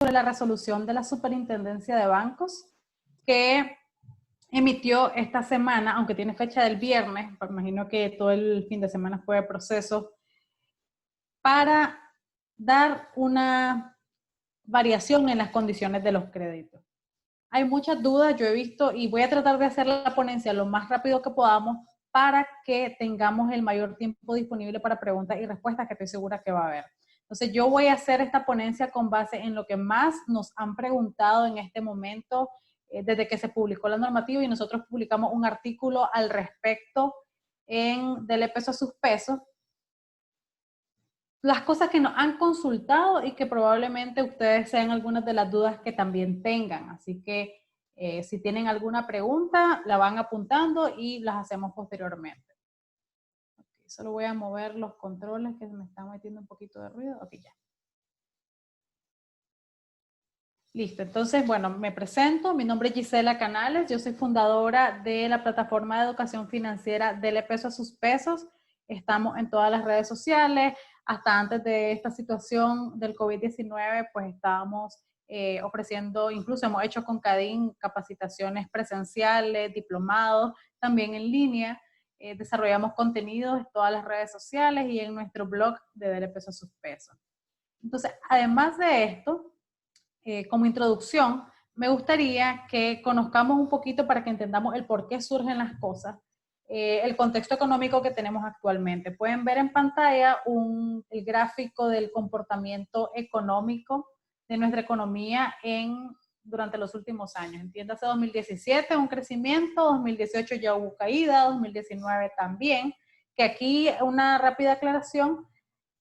sobre la resolución de la Superintendencia de Bancos que emitió esta semana, aunque tiene fecha del viernes, me imagino que todo el fin de semana fue de proceso, para dar una variación en las condiciones de los créditos. Hay muchas dudas, yo he visto, y voy a tratar de hacer la ponencia lo más rápido que podamos para que tengamos el mayor tiempo disponible para preguntas y respuestas, que estoy segura que va a haber. Entonces yo voy a hacer esta ponencia con base en lo que más nos han preguntado en este momento, desde que se publicó la normativa, y nosotros publicamos un artículo al respecto en Dele Peso a sus pesos. Las cosas que nos han consultado y que probablemente ustedes sean algunas de las dudas que también tengan. Así que si tienen alguna pregunta, la van apuntando y las hacemos posteriormente. Okay, solo voy a mover los controles que me están metiendo un poquito de ruido. Ok, ya. Listo, entonces, bueno, me presento. Mi nombre es Gisela Canales. Yo soy fundadora de la plataforma de educación financiera Dele Peso a sus pesos. Estamos en todas las redes sociales. Hasta antes de esta situación del COVID-19, pues estábamos ofreciendo, incluso hemos hecho con CADIN capacitaciones presenciales, diplomados, también en línea. Desarrollamos contenidos en todas las redes sociales y en nuestro blog de Dele Peso a sus pesos. Entonces, además de esto, como introducción, me gustaría que conozcamos un poquito para que entendamos el por qué surgen las cosas, el contexto económico que tenemos actualmente. Pueden ver en pantalla el gráfico del comportamiento económico de nuestra economía durante los últimos años. Entiéndase, 2017 un crecimiento, 2018 ya hubo caída, 2019 también, que aquí una rápida aclaración.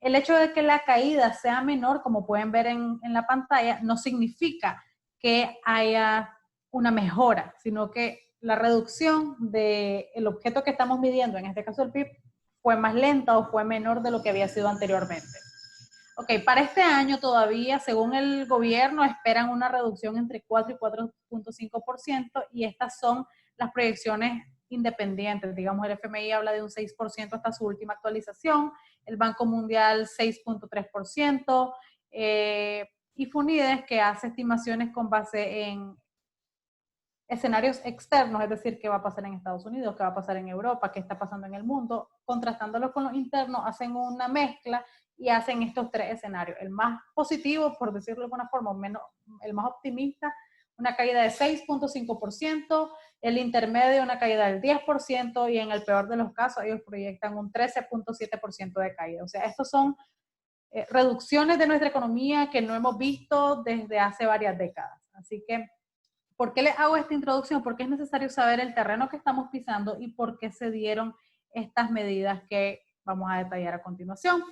El hecho de que la caída sea menor, como pueden ver en la pantalla, no significa que haya una mejora, sino que la reducción del objeto que estamos midiendo, en este caso el PIB, fue más lenta o fue menor de lo que había sido anteriormente. Ok, para este año todavía, según el gobierno, esperan una reducción entre 4 y 4.5%, y estas son las proyecciones independientes. Digamos, el FMI habla de un 6% hasta su última actualización, el Banco Mundial 6.3%, y FUNIDES, que hace estimaciones con base en escenarios externos, es decir, qué va a pasar en Estados Unidos, qué va a pasar en Europa, qué está pasando en el mundo, contrastándolo con los internos, hacen una mezcla y hacen estos tres escenarios. El más positivo, por decirlo de alguna forma, el más optimista, una caída de 6.5%, el intermedio una caída del 10%, y en el peor de los casos ellos proyectan un 13.7% de caída. O sea, estos son reducciones de nuestra economía que no hemos visto desde hace varias décadas. Así que, ¿por qué les hago esta introducción? Porque es necesario saber el terreno que estamos pisando y por qué se dieron estas medidas que vamos a detallar a continuación.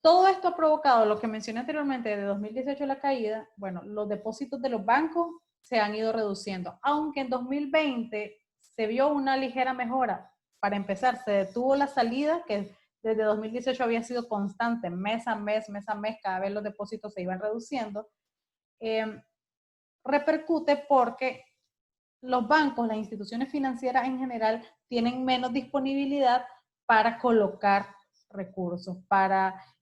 Todo esto ha provocado lo que mencioné anteriormente de 2018, la caída. Bueno, los depósitos de los bancos se han ido reduciendo, aunque en 2020 se vio una ligera mejora. Para empezar, se detuvo la salida, que desde 2018 había sido constante, mes a mes, cada vez los depósitos se iban reduciendo. Repercute porque los bancos, las instituciones financieras en general, tienen menos disponibilidad para colocar recursos,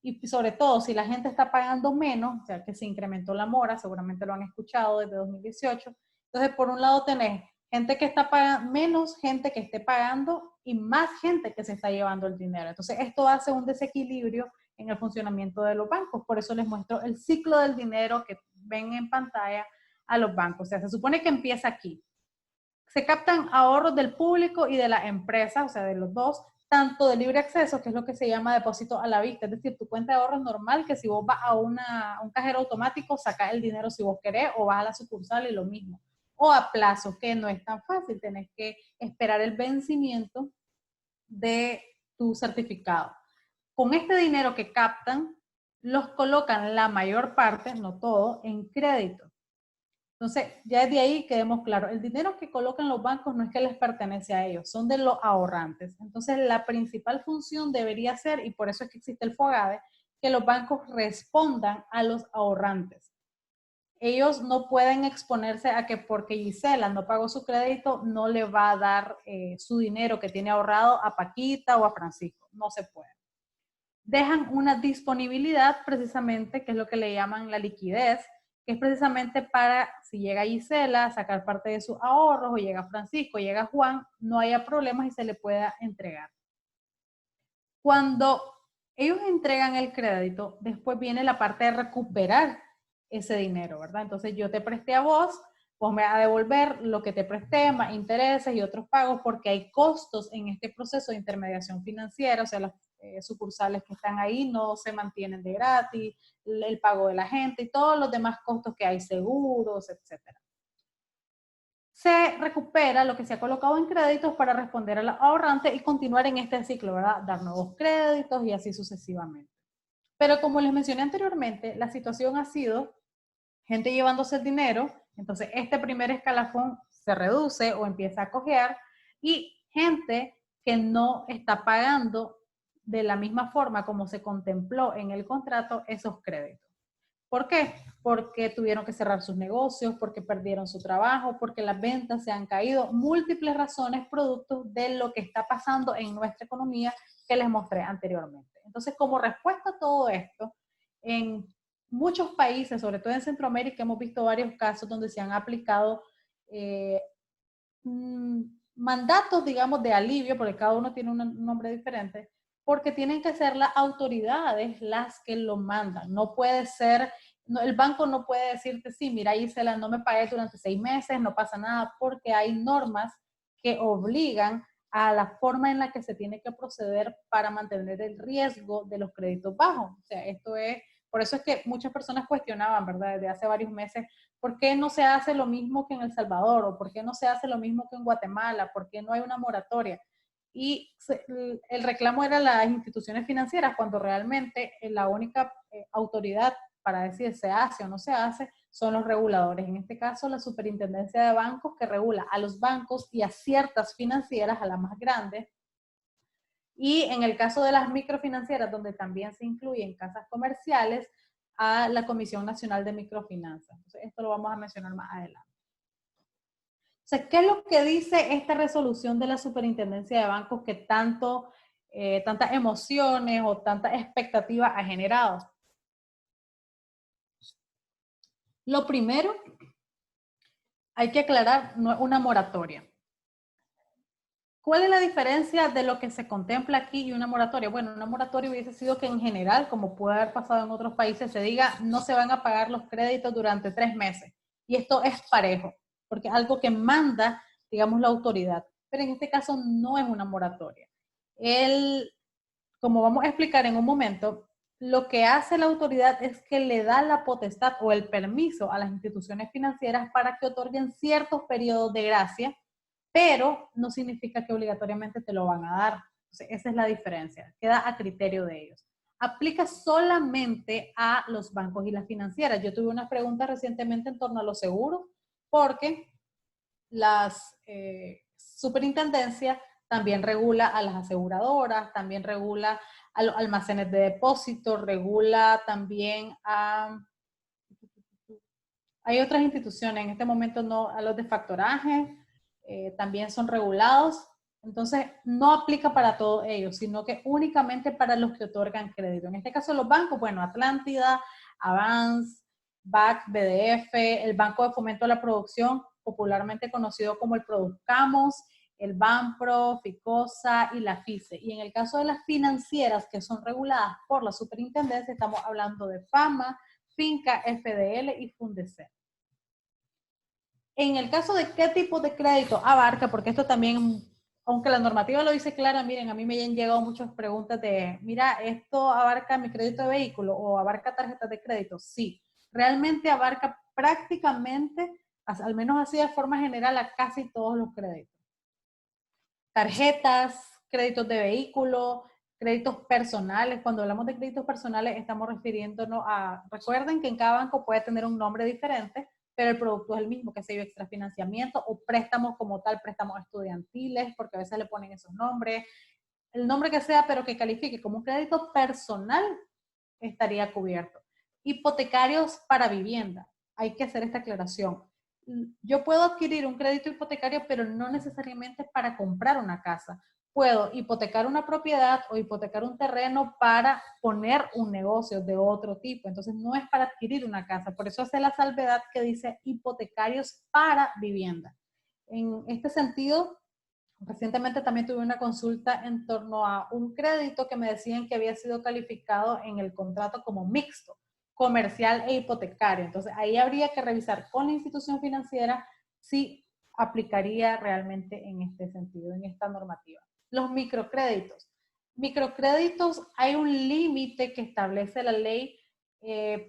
y sobre todo si la gente está pagando menos, o sea que se incrementó la mora, seguramente lo han escuchado desde 2018, entonces por un lado tenés gente que está pagando, menos gente que esté pagando y más gente que se está llevando el dinero. Entonces esto hace un desequilibrio en el funcionamiento de los bancos. Por eso les muestro el ciclo del dinero que ven en pantalla a los bancos. O sea, se supone que empieza aquí. Se captan ahorros del público y de la empresa, o sea, de los dos, tanto de libre acceso, que es lo que se llama depósito a la vista, es decir, tu cuenta de ahorros normal, que si vos vas a un cajero automático, sacas el dinero si vos querés, o vas a la sucursal y lo mismo. O a plazo, que no es tan fácil, tenés que esperar el vencimiento de tu certificado. Con este dinero que captan, los colocan la mayor parte, no todo, en crédito. Entonces, ya desde ahí quedemos claros, el dinero que colocan los bancos no es que les pertenece a ellos, son de los ahorrantes. Entonces, la principal función debería ser, y por eso es que existe el FOGADE, que los bancos respondan a los ahorrantes. Ellos no pueden exponerse a que porque Gisela no pagó su crédito, no le va a dar su dinero que tiene ahorrado a Paquita o a Francisco. No se puede. Dejan una disponibilidad precisamente, que es lo que le llaman la liquidez, que es precisamente para, si llega Gisela, sacar parte de sus ahorros, o llega Francisco, o llega Juan, no haya problemas y se le pueda entregar. Cuando ellos entregan el crédito, después viene la parte de recuperar ese dinero, ¿verdad? Entonces yo te presté a vos, vos me vas a devolver lo que te presté, más intereses y otros pagos, porque hay costos en este proceso de intermediación financiera, o sea, las sucursales que están ahí no se mantienen de gratis, el pago de la gente y todos los demás costos que hay, seguros, etcétera. Se recupera lo que se ha colocado en créditos para responder a la ahorrante y continuar en este ciclo, ¿verdad? Dar nuevos créditos y así sucesivamente. Pero como les mencioné anteriormente, la situación ha sido gente llevándose el dinero, entonces este primer escalafón se reduce o empieza a cojear, y gente que no está pagando de la misma forma como se contempló en el contrato esos créditos. ¿Por qué? Porque tuvieron que cerrar sus negocios, porque perdieron su trabajo, porque las ventas se han caído, múltiples razones producto de lo que está pasando en nuestra economía que les mostré anteriormente. Entonces, como respuesta a todo esto, en muchos países, sobre todo en Centroamérica, hemos visto varios casos donde se han aplicado eh, mandatos, digamos, de alivio, porque cada uno tiene un nombre diferente, porque tienen que ser las autoridades las que lo mandan. No puede ser, no, el banco no puede decirte, sí, mira, Gisela, no me pagué durante 6 meses, no pasa nada, porque hay normas que obligan a la forma en la que se tiene que proceder para mantener el riesgo de los créditos bajos. O sea, esto es, por eso es que muchas personas cuestionaban, ¿verdad? Desde hace varios meses, ¿por qué no se hace lo mismo que en El Salvador? ¿O por qué no se hace lo mismo que en Guatemala? ¿Por qué no hay una moratoria? Y el reclamo era las instituciones financieras, cuando realmente la única autoridad para decir se hace o no se hace son los reguladores. En este caso, la Superintendencia de Bancos, que regula a los bancos y a ciertas financieras, a las más grandes. Y en el caso de las microfinancieras, donde también se incluyen casas comerciales, a la Comisión Nacional de Microfinanzas. Entonces, esto lo vamos a mencionar más adelante. O sea, ¿qué es lo que dice esta resolución de la Superintendencia de Bancos que tantas emociones o tantas expectativas ha generado? Lo primero, hay que aclarar, no es una moratoria. ¿Cuál es la diferencia de lo que se contempla aquí y una moratoria? Bueno, una moratoria hubiese sido que en general, como puede haber pasado en otros países, se diga no se van a pagar los créditos durante 3 meses. Y esto es parejo, porque es algo que manda, digamos, la autoridad. Pero en este caso no es una moratoria. Como vamos a explicar en un momento, lo que hace la autoridad es que le da la potestad o el permiso a las instituciones financieras para que otorguen ciertos periodos de gracia, pero no significa que obligatoriamente te lo van a dar. Entonces, esa es la diferencia. Queda a criterio de ellos. Aplica solamente a los bancos y las financieras. Yo tuve unas preguntas recientemente en torno a los seguros, porque las superintendencias también regula a las aseguradoras, también regula a los almacenes de depósito, regula también a... Hay otras instituciones, en este momento no, a los de factoraje, también son regulados. Entonces, no aplica para todos ellos, sino que únicamente para los que otorgan crédito. En este caso, los bancos, bueno, Atlántida, Avance, BAC, BDF, el Banco de Fomento a la Producción, popularmente conocido como el Produzcamos, el Banpro, Ficosa y la FICE. Y en el caso de las financieras que son reguladas por la superintendencia, estamos hablando de FAMA, Finca, FDL y Fundecer. En el caso de qué tipo de crédito abarca, porque esto también, aunque la normativa lo dice clara, miren, a mí me han llegado muchas preguntas de, mira, ¿esto abarca mi crédito de vehículo o abarca tarjetas de crédito? Sí, realmente abarca prácticamente, al menos así de forma general, a casi todos los créditos. Tarjetas, créditos de vehículo, créditos personales. Cuando hablamos de créditos personales estamos refiriéndonos a, recuerden que en cada banco puede tener un nombre diferente, pero el producto es el mismo, que se llama extrafinanciamiento o préstamos como tal, préstamos estudiantiles, porque a veces le ponen esos nombres, el nombre que sea, pero que califique como un crédito personal, estaría cubierto. Hipotecarios para vivienda, hay que hacer esta aclaración. Yo puedo adquirir un crédito hipotecario, pero no necesariamente para comprar una casa. puedo hipotecar una propiedad o hipotecar un terreno para poner un negocio de otro tipo. Entonces no es para adquirir una casa. Por eso hace la salvedad que dice hipotecarios para vivienda. En este sentido, recientemente también tuve una consulta en torno a un crédito que me decían que había sido calificado en el contrato como mixto, comercial e hipotecario. Entonces ahí habría que revisar con la institución financiera si aplicaría realmente en este sentido, en esta normativa. Los microcréditos. Microcréditos, hay un límite que establece la ley.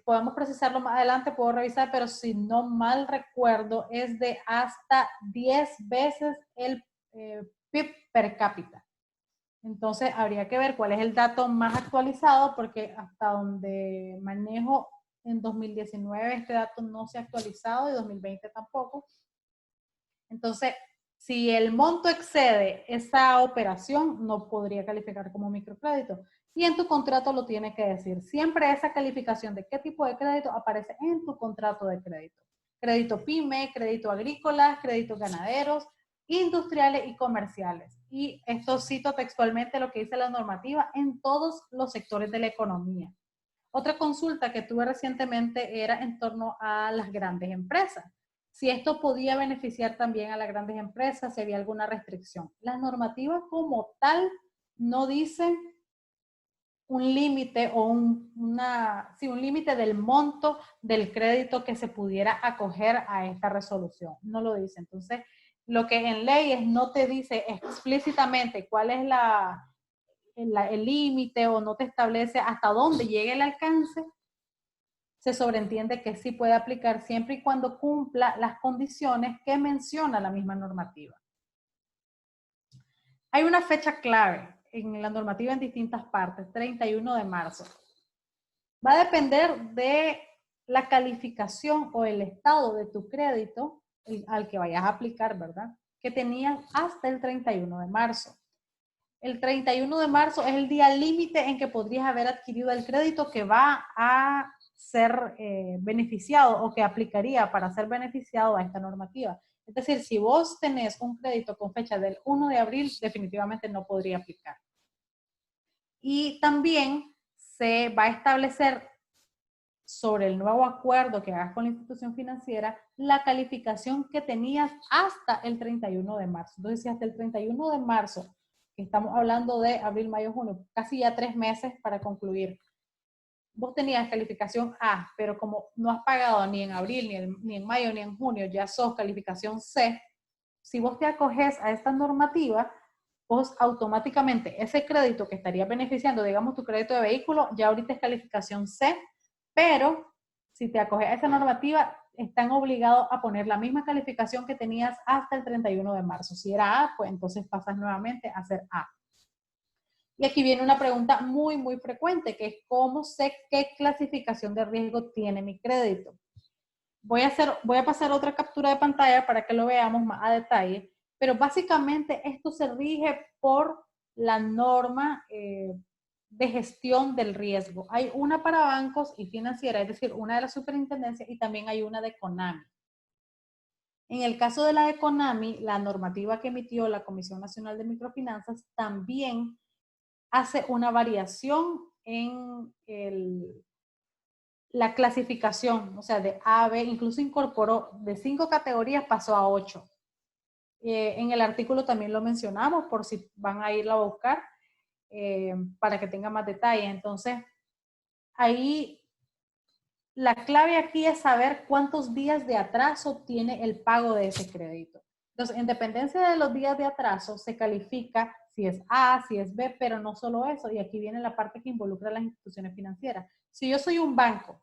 Podemos precisarlo más adelante, puedo revisar, pero si no mal recuerdo, es de hasta 10 veces el PIB per cápita. Entonces, habría que ver cuál es el dato más actualizado, porque hasta donde manejo en 2019 este dato no se ha actualizado y 2020 tampoco. Entonces, si el monto excede esa operación, no podría calificar como microcrédito. Y en tu contrato lo tiene que decir. Siempre esa calificación de qué tipo de crédito aparece en tu contrato de crédito. Crédito PYME, crédito agrícola, créditos ganaderos, industriales y comerciales. Y esto cito textualmente lo que dice la normativa en todos los sectores de la economía. Otra consulta que tuve recientemente era en torno a las grandes empresas. Si esto podía beneficiar también a las grandes empresas, si había alguna restricción. La normativa como tal no dice un límite o un límite del monto del crédito que se pudiera acoger a esta resolución. No lo dice. Entonces, lo que en leyes no te dice explícitamente cuál es el límite o no te establece hasta dónde llegue el alcance, se sobreentiende que sí puede aplicar siempre y cuando cumpla las condiciones que menciona la misma normativa. Hay una fecha clave en la normativa en distintas partes, 31 de marzo. Va a depender de la calificación o el estado de tu crédito al que vayas a aplicar, ¿verdad? Que tenían hasta el 31 de marzo. El 31 de marzo es el día límite en que podrías haber adquirido el crédito que va a ser beneficiado o que aplicaría para ser beneficiado a esta normativa. Es decir, si vos tenés un crédito con fecha del 1 de abril, definitivamente no podría aplicar. Y también se va a establecer sobre el nuevo acuerdo que hagas con la institución financiera, la calificación que tenías hasta el 31 de marzo. Entonces, si hasta el 31 de marzo, que estamos hablando de abril, mayo, junio, casi ya 3 meses para concluir, vos tenías calificación A, pero como no has pagado ni en abril, ni en mayo, ni en junio, ya sos calificación C, si vos te acoges a esta normativa, vos automáticamente ese crédito que estaría beneficiando, digamos tu crédito de vehículo, ya ahorita es calificación C, pero si te acoges a esa normativa, están obligados a poner la misma calificación que tenías hasta el 31 de marzo. Si era A, pues entonces pasas nuevamente a ser A. Y aquí viene una pregunta muy, muy frecuente, que es ¿cómo sé qué clasificación de riesgo tiene mi crédito? Voy a pasar otra captura de pantalla para que lo veamos más a detalle, pero básicamente esto se rige por la norma de gestión del riesgo. Hay una para bancos y financieras, es decir, una de las superintendencias, y también hay una de CONAMI. En el caso de la de CONAMI, la normativa que emitió la Comisión Nacional de Microfinanzas también hace una variación en la clasificación, o sea, de A a B, incluso incorporó de 5 categorías, pasó a 8. En el artículo también lo mencionamos, por si van a irlo a buscar, para que tenga más detalles. Entonces, ahí la clave aquí es saber cuántos días de atraso tiene el pago de ese crédito. Entonces, en dependencia de los días de atraso, se califica si es A, si es B, pero no solo eso, y aquí viene la parte que involucra a las instituciones financieras. Si yo soy un banco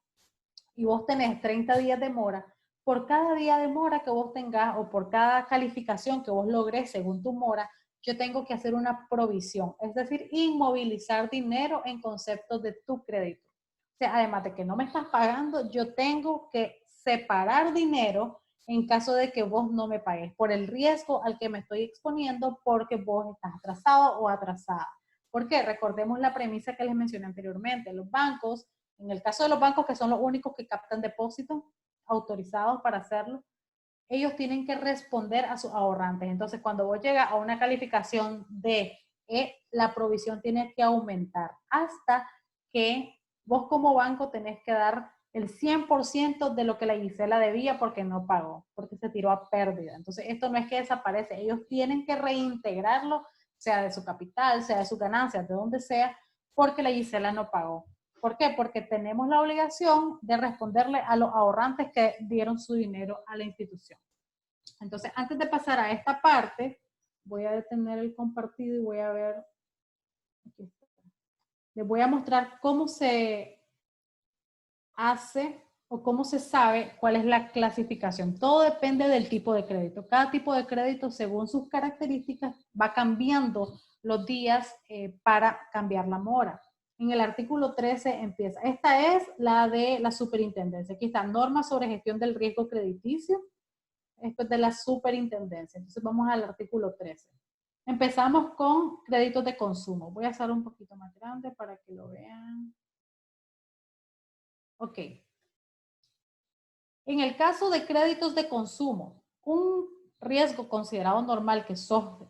y vos tenés 30 días de mora, por cada día de mora que vos tengas o por cada calificación que vos logres según tu mora, yo tengo que hacer una provisión, es decir, inmovilizar dinero en conceptos de tu crédito. O sea, además de que no me estás pagando, yo tengo que separar dinero en caso de que vos no me pagues, por el riesgo al que me estoy exponiendo porque vos estás atrasado o atrasada. ¿Por qué? Recordemos la premisa que les mencioné anteriormente. Los bancos, en el caso de los bancos que son los únicos que captan depósitos autorizados para hacerlo, ellos tienen que responder a sus ahorrantes. Entonces, cuando vos llegas a una calificación D la provisión tiene que aumentar hasta que vos como banco tenés que dar el 100% de lo que la Gisela debía porque no pagó, porque se tiró a pérdida. Entonces, esto no es que desaparece, ellos tienen que reintegrarlo, sea de su capital, sea de sus ganancias, de donde sea, porque la Gisela no pagó. ¿Por qué? Porque tenemos la obligación de responderle a los ahorrantes que dieron su dinero a la institución. Entonces, antes de pasar a esta parte, voy a detener el compartido y voy a ver, aquí está. Les voy a mostrar cómo se hace o cómo se sabe cuál es la clasificación. Todo depende del tipo de crédito. Cada tipo de crédito, según sus características, va cambiando los días para cambiar la mora. En el artículo 13 empieza. Esta es la de la superintendencia. Aquí está, normas sobre gestión del riesgo crediticio. Esto es de la superintendencia. Entonces vamos al artículo 13. Empezamos con créditos de consumo. Voy a hacer un poquito más grande para que lo vean. Ok. En el caso de créditos de consumo, un riesgo considerado normal que sos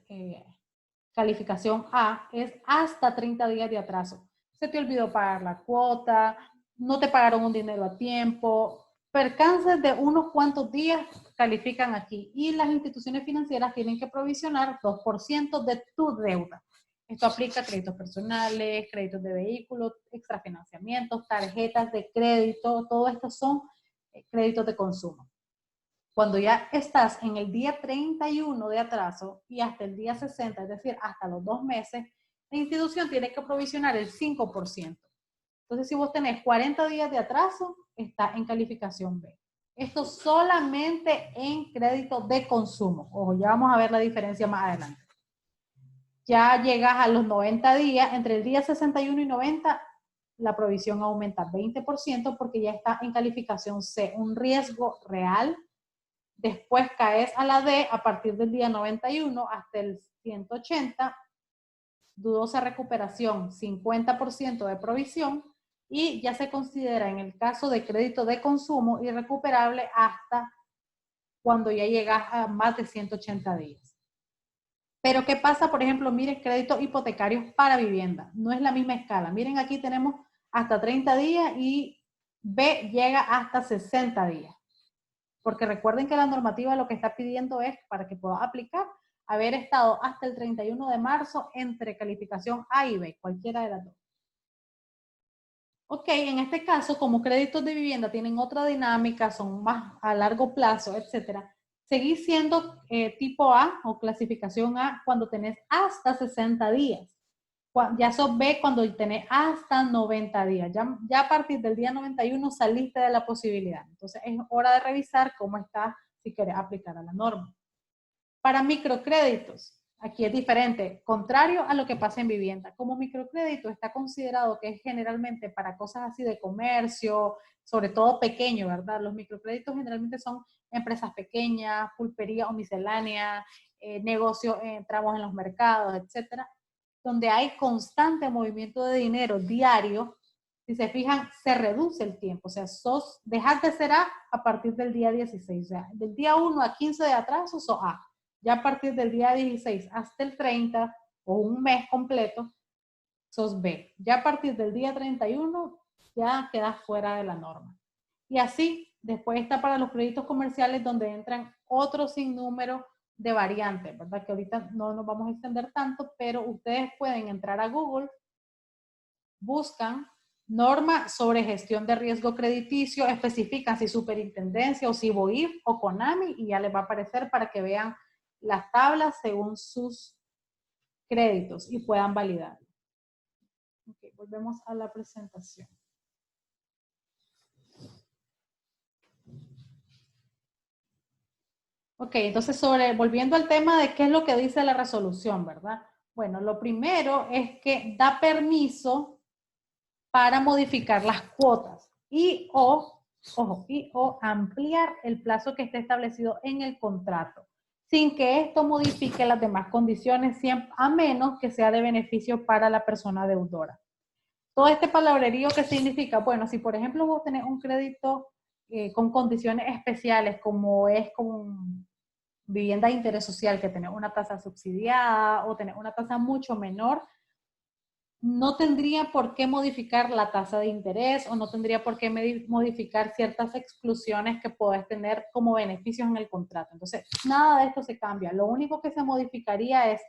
calificación A es hasta 30 días de atraso. Se te olvidó pagar la cuota, no te pagaron un dinero a tiempo, percances de unos cuantos días califican aquí y las instituciones financieras tienen que provisionar 2% de tu deuda. Esto aplica a créditos personales, créditos de vehículos, extrafinanciamientos, tarjetas de crédito, todo esto son créditos de consumo. Cuando ya estás en el día 31 de atraso y hasta el día 60, es decir, hasta los 2 meses, la institución tiene que provisionar el 5%. Entonces, si vos tenés 40 días de atraso, está en calificación B. Esto solamente en crédito de consumo. Ojo, ya vamos a ver la diferencia más adelante. Ya llegas a los 90 días, entre el día 61 y 90, la provisión aumenta 20% porque ya está en calificación C, un riesgo real. Después caes a la D a partir del día 91 hasta el 180, dudosa recuperación, 50% de provisión, y ya se considera en el caso de crédito de consumo irrecuperable hasta cuando ya llegas a más de 180 días. Pero ¿qué pasa? Por ejemplo, miren, créditos hipotecarios para vivienda. No es la misma escala. Miren, aquí tenemos hasta 30 días y B llega hasta 60 días. Porque recuerden que la normativa lo que está pidiendo es, para que pueda aplicar, haber estado hasta el 31 de marzo entre calificación A y B, cualquiera de las dos. Ok, en este caso, como créditos de vivienda tienen otra dinámica, son más a largo plazo, etcétera, seguís siendo tipo A o clasificación A cuando tenés hasta 60 días. Ya sos B cuando tenés hasta 90 días. Ya a partir del día 91 saliste de la posibilidad. Entonces es hora de revisar cómo está si querés aplicar a la norma. Para microcréditos, aquí es diferente, contrario a lo que pasa en vivienda. Como microcrédito está considerado que es generalmente para cosas así de comercio, sobre todo pequeño, ¿verdad? Los microcréditos generalmente son empresas pequeñas, pulpería o miscelánea, negocios, tramos en los mercados, etcétera, donde hay constante movimiento de dinero diario. Si se fijan, se reduce el tiempo, o sea, dejas de ser A partir del día 16, o sea, del día 1 a 15 de atraso sos A. Ya a partir del día 16 hasta el 30 o un mes completo, sos B. Ya a partir del día 31 ya quedas fuera de la norma. Y así, después está para los créditos comerciales donde entran otros sinnúmero de variantes, ¿verdad? Que ahorita no nos vamos a extender tanto, pero ustedes pueden entrar a Google, buscan norma sobre gestión de riesgo crediticio, especifican si superintendencia o si BOIF o CONAMI y ya les va a aparecer para que vean las tablas según sus créditos y puedan validar. Okay, volvemos a la presentación. Ok, entonces volviendo al tema de qué es lo que dice la resolución, ¿verdad? Bueno, lo primero es que da permiso para modificar las cuotas y o ampliar el plazo que esté establecido en el contrato, sin que esto modifique las demás condiciones, a menos que sea de beneficio para la persona deudora. Todo este palabrerío, ¿qué significa? Bueno, si por ejemplo vos tenés un crédito con condiciones especiales, como es con vivienda de interés social que tiene una tasa subsidiada o tener una tasa mucho menor, no tendría por qué modificar la tasa de interés o no tendría por qué modificar ciertas exclusiones que puedes tener como beneficios en el contrato. Entonces, nada de esto se cambia. Lo único que se modificaría es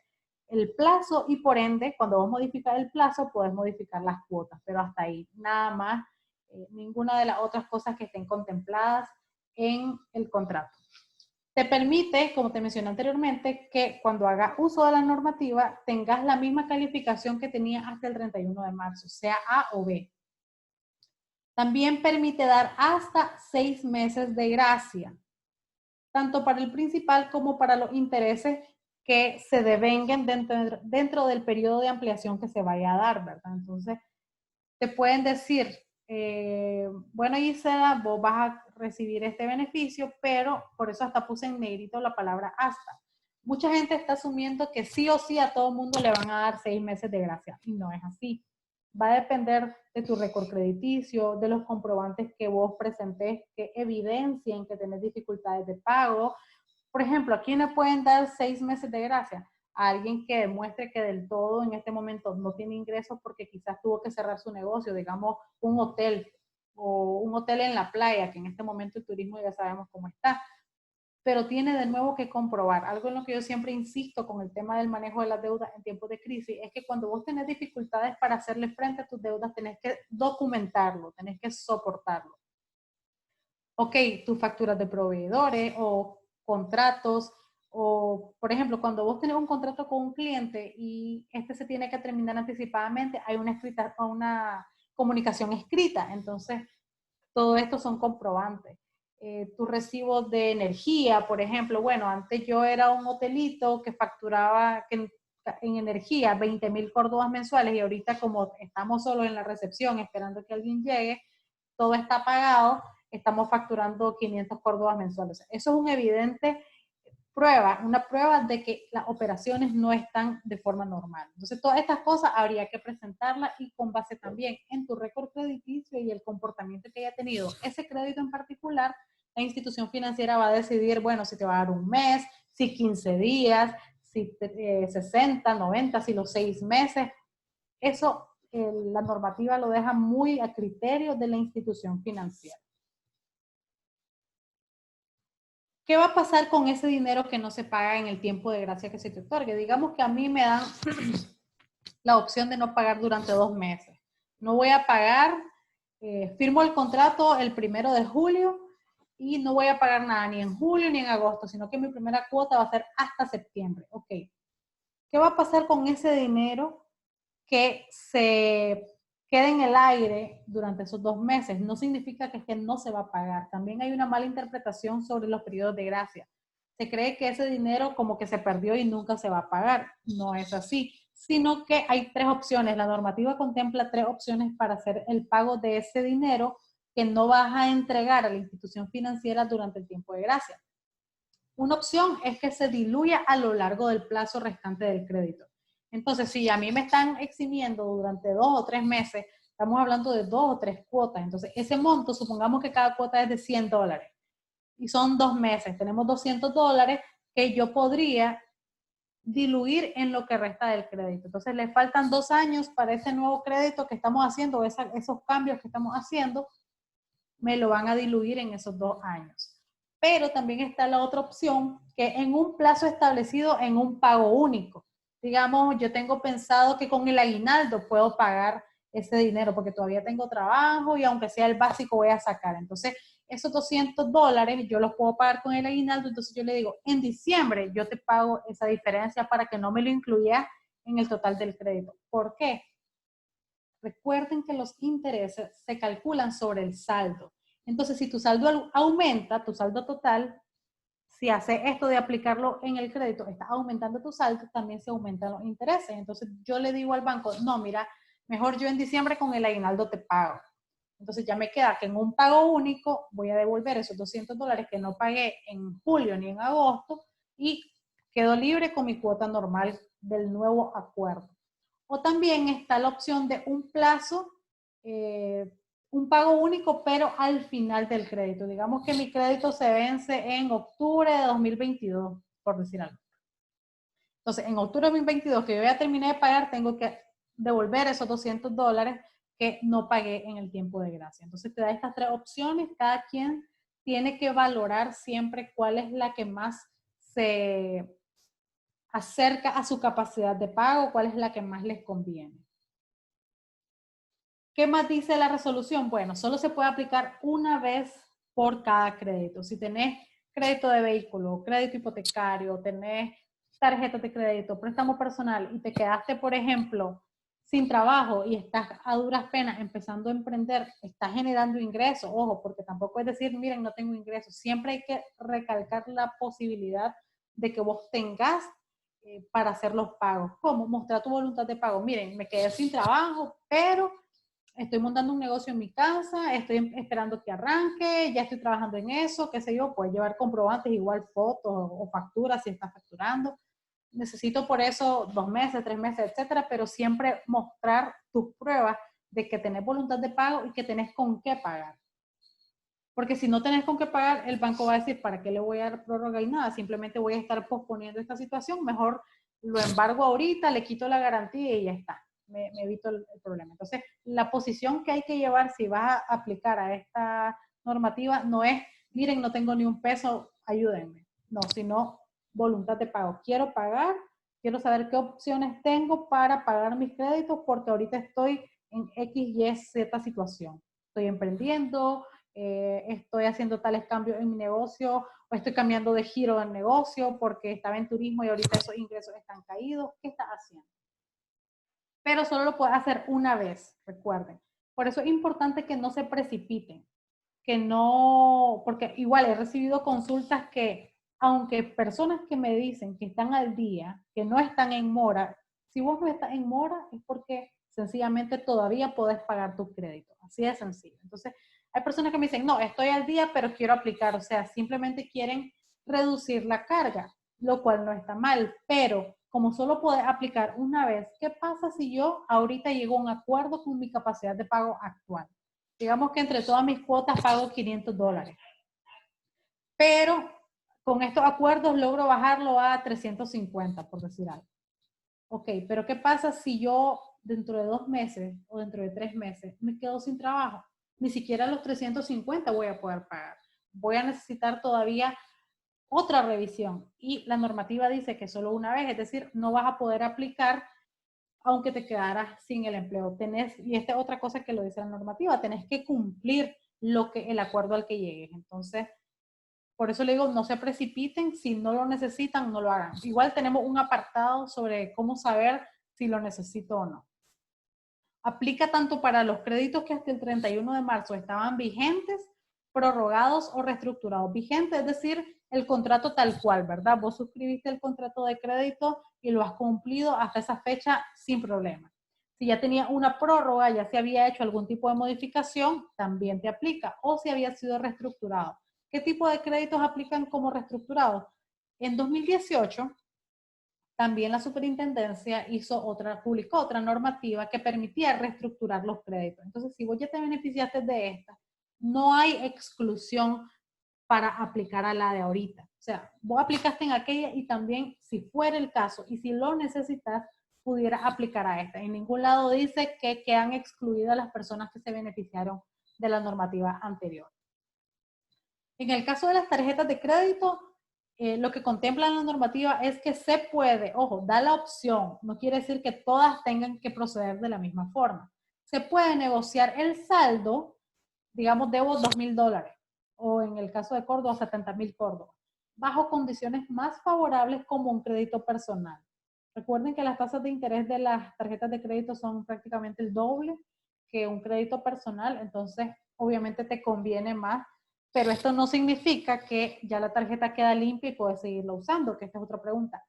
el plazo y por ende, cuando vos modificas el plazo, puedes modificar las cuotas, pero hasta ahí, nada más, ninguna de las otras cosas que estén contempladas en el contrato. Te permite, como te mencioné anteriormente, que cuando hagas uso de la normativa tengas la misma calificación que tenías hasta el 31 de marzo, sea A o B. También permite dar hasta 6 meses de gracia, tanto para el principal como para los intereses que se devenguen dentro del periodo de ampliación que se vaya a dar, ¿verdad? Entonces, te pueden decir, bueno, Gisela, vos vas a recibir este beneficio, pero por eso hasta puse en negrito la palabra hasta. Mucha gente está asumiendo que sí o sí a todo el mundo le van a dar 6 meses de gracia, y no es así. Va a depender de tu récord crediticio, de los comprobantes que vos presentes que evidencien que tenés dificultades de pago. Por ejemplo, ¿a quién le pueden dar 6 meses de gracia? A alguien que demuestre que del todo en este momento no tiene ingresos porque quizás tuvo que cerrar su negocio, digamos un hotel o un hotel en la playa, que en este momento el turismo ya sabemos cómo está, pero tiene de nuevo que comprobar. Algo en lo que yo siempre insisto con el tema del manejo de las deudas en tiempos de crisis es que cuando vos tenés dificultades para hacerle frente a tus deudas, tenés que documentarlo, tenés que soportarlo. Ok, tus facturas de proveedores o contratos, o por ejemplo, cuando vos tenés un contrato con un cliente y este se tiene que terminar anticipadamente, hay una comunicación escrita, entonces todo esto son comprobantes. Tus recibos de energía, por ejemplo, bueno, antes yo era un hotelito que facturaba en energía 20,000 córdobas mensuales y ahorita como estamos solo en la recepción esperando que alguien llegue, todo está pagado, estamos facturando 500 córdobas mensuales. Eso es una evidente prueba, una prueba de que las operaciones no están de forma normal. Entonces, todas estas cosas habría que presentarlas y con base también en tu récord crediticio y el comportamiento que haya tenido ese crédito en particular, la institución financiera va a decidir, bueno, si te va a dar un mes, si 15 días, si 60, 90, si los 6 meses. Eso la normativa lo deja muy a criterio de la institución financiera. ¿Qué va a pasar con ese dinero que no se paga en el tiempo de gracia que se te otorgue? Digamos que a mí me dan la opción de no pagar durante 2 meses. No voy a pagar, firmo el contrato el 1 de julio y no voy a pagar nada ni en julio ni en agosto, sino que mi primera cuota va a ser hasta septiembre. Ok. ¿Qué va a pasar con ese dinero que se quede en el aire durante esos 2 meses? No significa que este no se va a pagar. También hay una mala interpretación sobre los periodos de gracia. Se cree que ese dinero como que se perdió y nunca se va a pagar. No es así, sino que hay 3 opciones. La normativa contempla 3 opciones para hacer el pago de ese dinero que no vas a entregar a la institución financiera durante el tiempo de gracia. Una opción es que se diluya a lo largo del plazo restante del crédito. Entonces, si a mí me están eximiendo durante 2 o 3 meses, estamos hablando de 2 o 3 cuotas. Entonces, ese monto, supongamos que cada cuota es de $100 y son 2 meses, tenemos $200 que yo podría diluir en lo que resta del crédito. Entonces, le faltan 2 años para ese nuevo crédito que estamos haciendo, esos cambios que estamos haciendo, me lo van a diluir en esos 2 años. Pero también está la otra opción, que en un plazo establecido en un pago único. Digamos, yo tengo pensado que con el aguinaldo puedo pagar ese dinero porque todavía tengo trabajo y aunque sea el básico voy a sacar. Entonces, esos $200 yo los puedo pagar con el aguinaldo. Entonces yo le digo, en diciembre yo te pago esa diferencia para que no me lo incluya en el total del crédito. ¿Por qué? Recuerden que los intereses se calculan sobre el saldo. Entonces, si tu saldo aumenta, tu saldo total, si hace esto de aplicarlo en el crédito, está aumentando tu saldo, también se aumentan los intereses. Entonces, yo le digo al banco, no, mira, mejor yo en diciembre con el aguinaldo te pago. Entonces, ya me queda que en un pago único voy a devolver esos $200 que no pagué en julio ni en agosto y quedo libre con mi cuota normal del nuevo acuerdo. O también está la opción de un plazo, un pago único, pero al final del crédito. Digamos que mi crédito se vence en octubre de 2022 por decir algo. Entonces, en octubre de 2022, que yo ya terminé de pagar, tengo que devolver esos $200 que no pagué en el tiempo de gracia. Entonces, te da estas 3 opciones. Cada quien tiene que valorar siempre cuál es la que más se acerca a su capacidad de pago, cuál es la que más les conviene. ¿Qué más dice la resolución? Bueno, solo se puede aplicar una vez por cada crédito. Si tenés crédito de vehículo, crédito hipotecario, tenés tarjetas de crédito, préstamo personal y te quedaste, por ejemplo, sin trabajo y estás a duras penas empezando a emprender, estás generando ingresos, ojo, porque tampoco es decir, miren, no tengo ingresos. Siempre hay que recalcar la posibilidad de que vos tengas para hacer los pagos. ¿Cómo? Mostrar tu voluntad de pago. Miren, me quedé sin trabajo, pero estoy montando un negocio en mi casa, estoy esperando que arranque, ya estoy trabajando en eso, qué sé yo, puedes llevar comprobantes, igual fotos o facturas si estás facturando. Necesito por eso 2 meses, 3 meses, etcétera, pero siempre mostrar tus pruebas de que tenés voluntad de pago y que tenés con qué pagar. Porque si no tenés con qué pagar, el banco va a decir, ¿para qué le voy a dar prórroga y nada? Simplemente voy a estar posponiendo esta situación, mejor lo embargo ahorita, le quito la garantía y ya está. Me evito el problema. Entonces, la posición que hay que llevar si vas a aplicar a esta normativa no es, miren, no tengo ni un peso, ayúdenme. No, sino voluntad de pago. Quiero pagar, quiero saber qué opciones tengo para pagar mis créditos porque ahorita estoy en X, Y, Z situación. Estoy emprendiendo, estoy haciendo tales cambios en mi negocio o estoy cambiando de giro del negocio porque estaba en turismo y ahorita esos ingresos están caídos. ¿Qué estás haciendo? Pero solo lo puedes hacer una vez, recuerden. Por eso es importante que no se precipiten, que no, porque igual he recibido consultas que, aunque personas que me dicen que están al día, que no están en mora, si vos no estás en mora es porque sencillamente todavía podés pagar tu crédito, así de sencillo. Entonces, hay personas que me dicen, no, estoy al día, pero quiero aplicar, o sea, simplemente quieren reducir la carga, lo cual no está mal, pero como solo puedes aplicar una vez, ¿qué pasa si yo ahorita llego a un acuerdo con mi capacidad de pago actual? Digamos que entre todas mis cuotas pago $500, pero con estos acuerdos logro bajarlo a 350, por decir algo. Ok, pero ¿qué pasa si yo dentro de 2 meses o dentro de 3 meses me quedo sin trabajo? Ni siquiera los 350 voy a poder pagar. Voy a necesitar todavía otra revisión y la normativa dice que solo una vez, es decir, no vas a poder aplicar aunque te quedaras sin el empleo. Tenés, y esta es otra cosa que lo dice la normativa, tenés que cumplir el acuerdo al que llegues. Entonces, por eso le digo, no se precipiten, si no lo necesitan, no lo hagan. Igual tenemos un apartado sobre cómo saber si lo necesito o no. Aplica tanto para los créditos que hasta el 31 de marzo estaban vigentes, prorrogados o reestructurados. Vigente, es decir, el contrato tal cual, ¿verdad? Vos suscribiste el contrato de crédito y lo has cumplido hasta esa fecha sin problema. Si ya tenía una prórroga, ya se había hecho algún tipo de modificación, también te aplica. O si había sido reestructurado. ¿Qué tipo de créditos aplican como reestructurados? En 2018, también la superintendencia publicó otra normativa que permitía reestructurar los créditos. Entonces, si vos ya te beneficiaste de esta, no hay exclusión para aplicar a la de ahorita. O sea, vos aplicaste en aquella y también, si fuera el caso y si lo necesitas, pudiera aplicar a esta. En ningún lado dice que quedan excluidas las personas que se beneficiaron de la normativa anterior. En el caso de las tarjetas de crédito, lo que contempla la normativa es que se puede, ojo, da la opción, no quiere decir que todas tengan que proceder de la misma forma. Se puede negociar el saldo, digamos, debo $2,000, o en el caso de Córdoba, 70,000 Córdoba, bajo condiciones más favorables como un crédito personal. Recuerden que las tasas de interés de las tarjetas de crédito son prácticamente el doble que un crédito personal, entonces obviamente te conviene más, pero esto no significa que ya la tarjeta queda limpia y puedes seguirla usando, que esta es otra pregunta.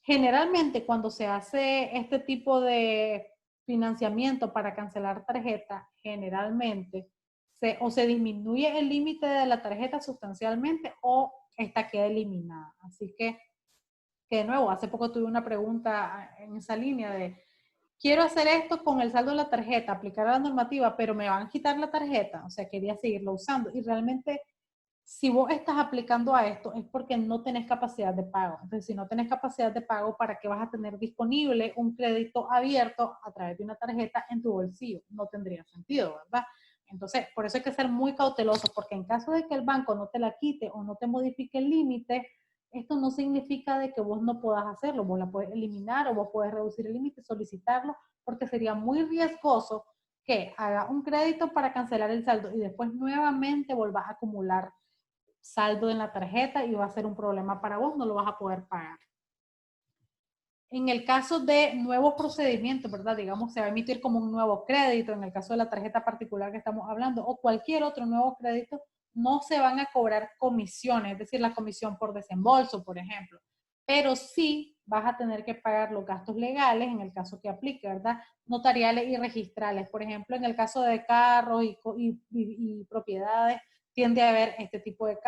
Generalmente cuando se hace este tipo de financiamiento para cancelar tarjeta, generalmente o se disminuye el límite de la tarjeta sustancialmente o esta queda eliminada. Así que de nuevo, hace poco tuve una pregunta en esa línea de, quiero hacer esto con el saldo de la tarjeta, aplicar la normativa, pero me van a quitar la tarjeta, o sea, quería seguirlo usando y realmente si vos estás aplicando a esto es porque no tenés capacidad de pago. Entonces, si no tenés capacidad de pago, ¿para qué vas a tener disponible un crédito abierto a través de una tarjeta en tu bolsillo? No tendría sentido, ¿verdad? Entonces, por eso hay que ser muy cauteloso, porque en caso de que el banco no te la quite o no te modifique el límite, esto no significa de que vos no puedas hacerlo. Vos la puedes eliminar o vos puedes reducir el límite, solicitarlo, porque sería muy riesgoso que haga un crédito para cancelar el saldo y después nuevamente volvás a acumular saldo en la tarjeta y va a ser un problema para vos, no lo vas a poder pagar. En el caso de nuevos procedimientos, ¿verdad? Digamos, se va a emitir como un nuevo crédito, en el caso de la tarjeta particular que estamos hablando, o cualquier otro nuevo crédito, no se van a cobrar comisiones, es decir, la comisión por desembolso, por ejemplo. Pero sí vas a tener que pagar los gastos legales, en el caso que aplique, ¿verdad? Notariales y registrales. Por ejemplo, en el caso de carros y propiedades, tiende a haber este tipo de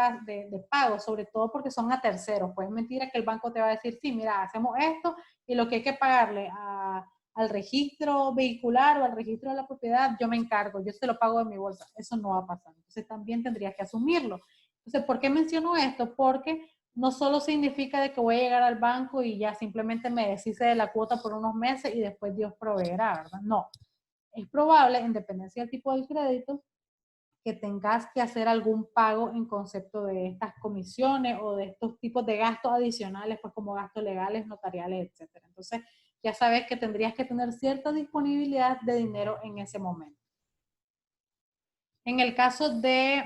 pagos, sobre todo porque son a terceros. Pues es mentira que el banco te va a decir, sí, mira, hacemos esto y lo que hay que pagarle al registro vehicular o al registro de la propiedad, yo me encargo, yo se lo pago de mi bolsa. Eso no va a pasar. Entonces también tendrías que asumirlo. Entonces, ¿por qué menciono esto? Porque no solo significa de que voy a llegar al banco y ya simplemente me deshice de la cuota por unos meses y después Dios proveerá, ¿verdad? No. Es probable, en dependencia del tipo del crédito, que tengas que hacer algún pago en concepto de estas comisiones o de estos tipos de gastos adicionales, pues como gastos legales, notariales, etcétera. Entonces, ya sabes que tendrías que tener cierta disponibilidad de dinero en ese momento. En el caso de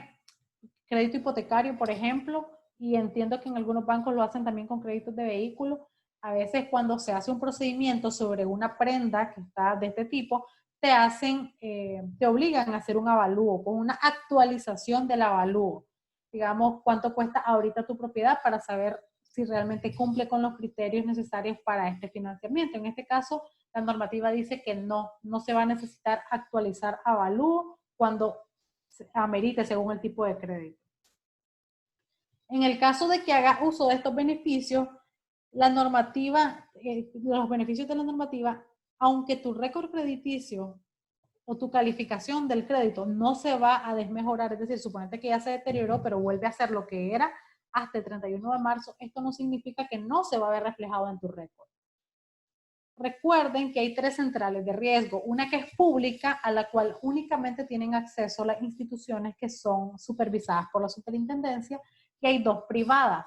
crédito hipotecario, por ejemplo, y entiendo que en algunos bancos lo hacen también con créditos de vehículo, a veces cuando se hace un procedimiento sobre una prenda que está de este tipo, te obligan a hacer un avalúo, con una actualización del avalúo. Digamos, cuánto cuesta ahorita tu propiedad para saber si realmente cumple con los criterios necesarios para este financiamiento. En este caso, la normativa dice que no se va a necesitar actualizar avalúo cuando amerite según el tipo de crédito. En el caso de que hagas uso de estos beneficios, la normativa, los beneficios de la normativa, aunque tu récord crediticio o tu calificación del crédito no se va a desmejorar, es decir, suponete que ya se deterioró, pero vuelve a ser lo que era hasta el 31 de marzo, esto no significa que no se va a ver reflejado en tu récord. Recuerden que hay 3 centrales de riesgo, una que es pública, a la cual únicamente tienen acceso las instituciones que son supervisadas por la superintendencia, y hay 2 privadas.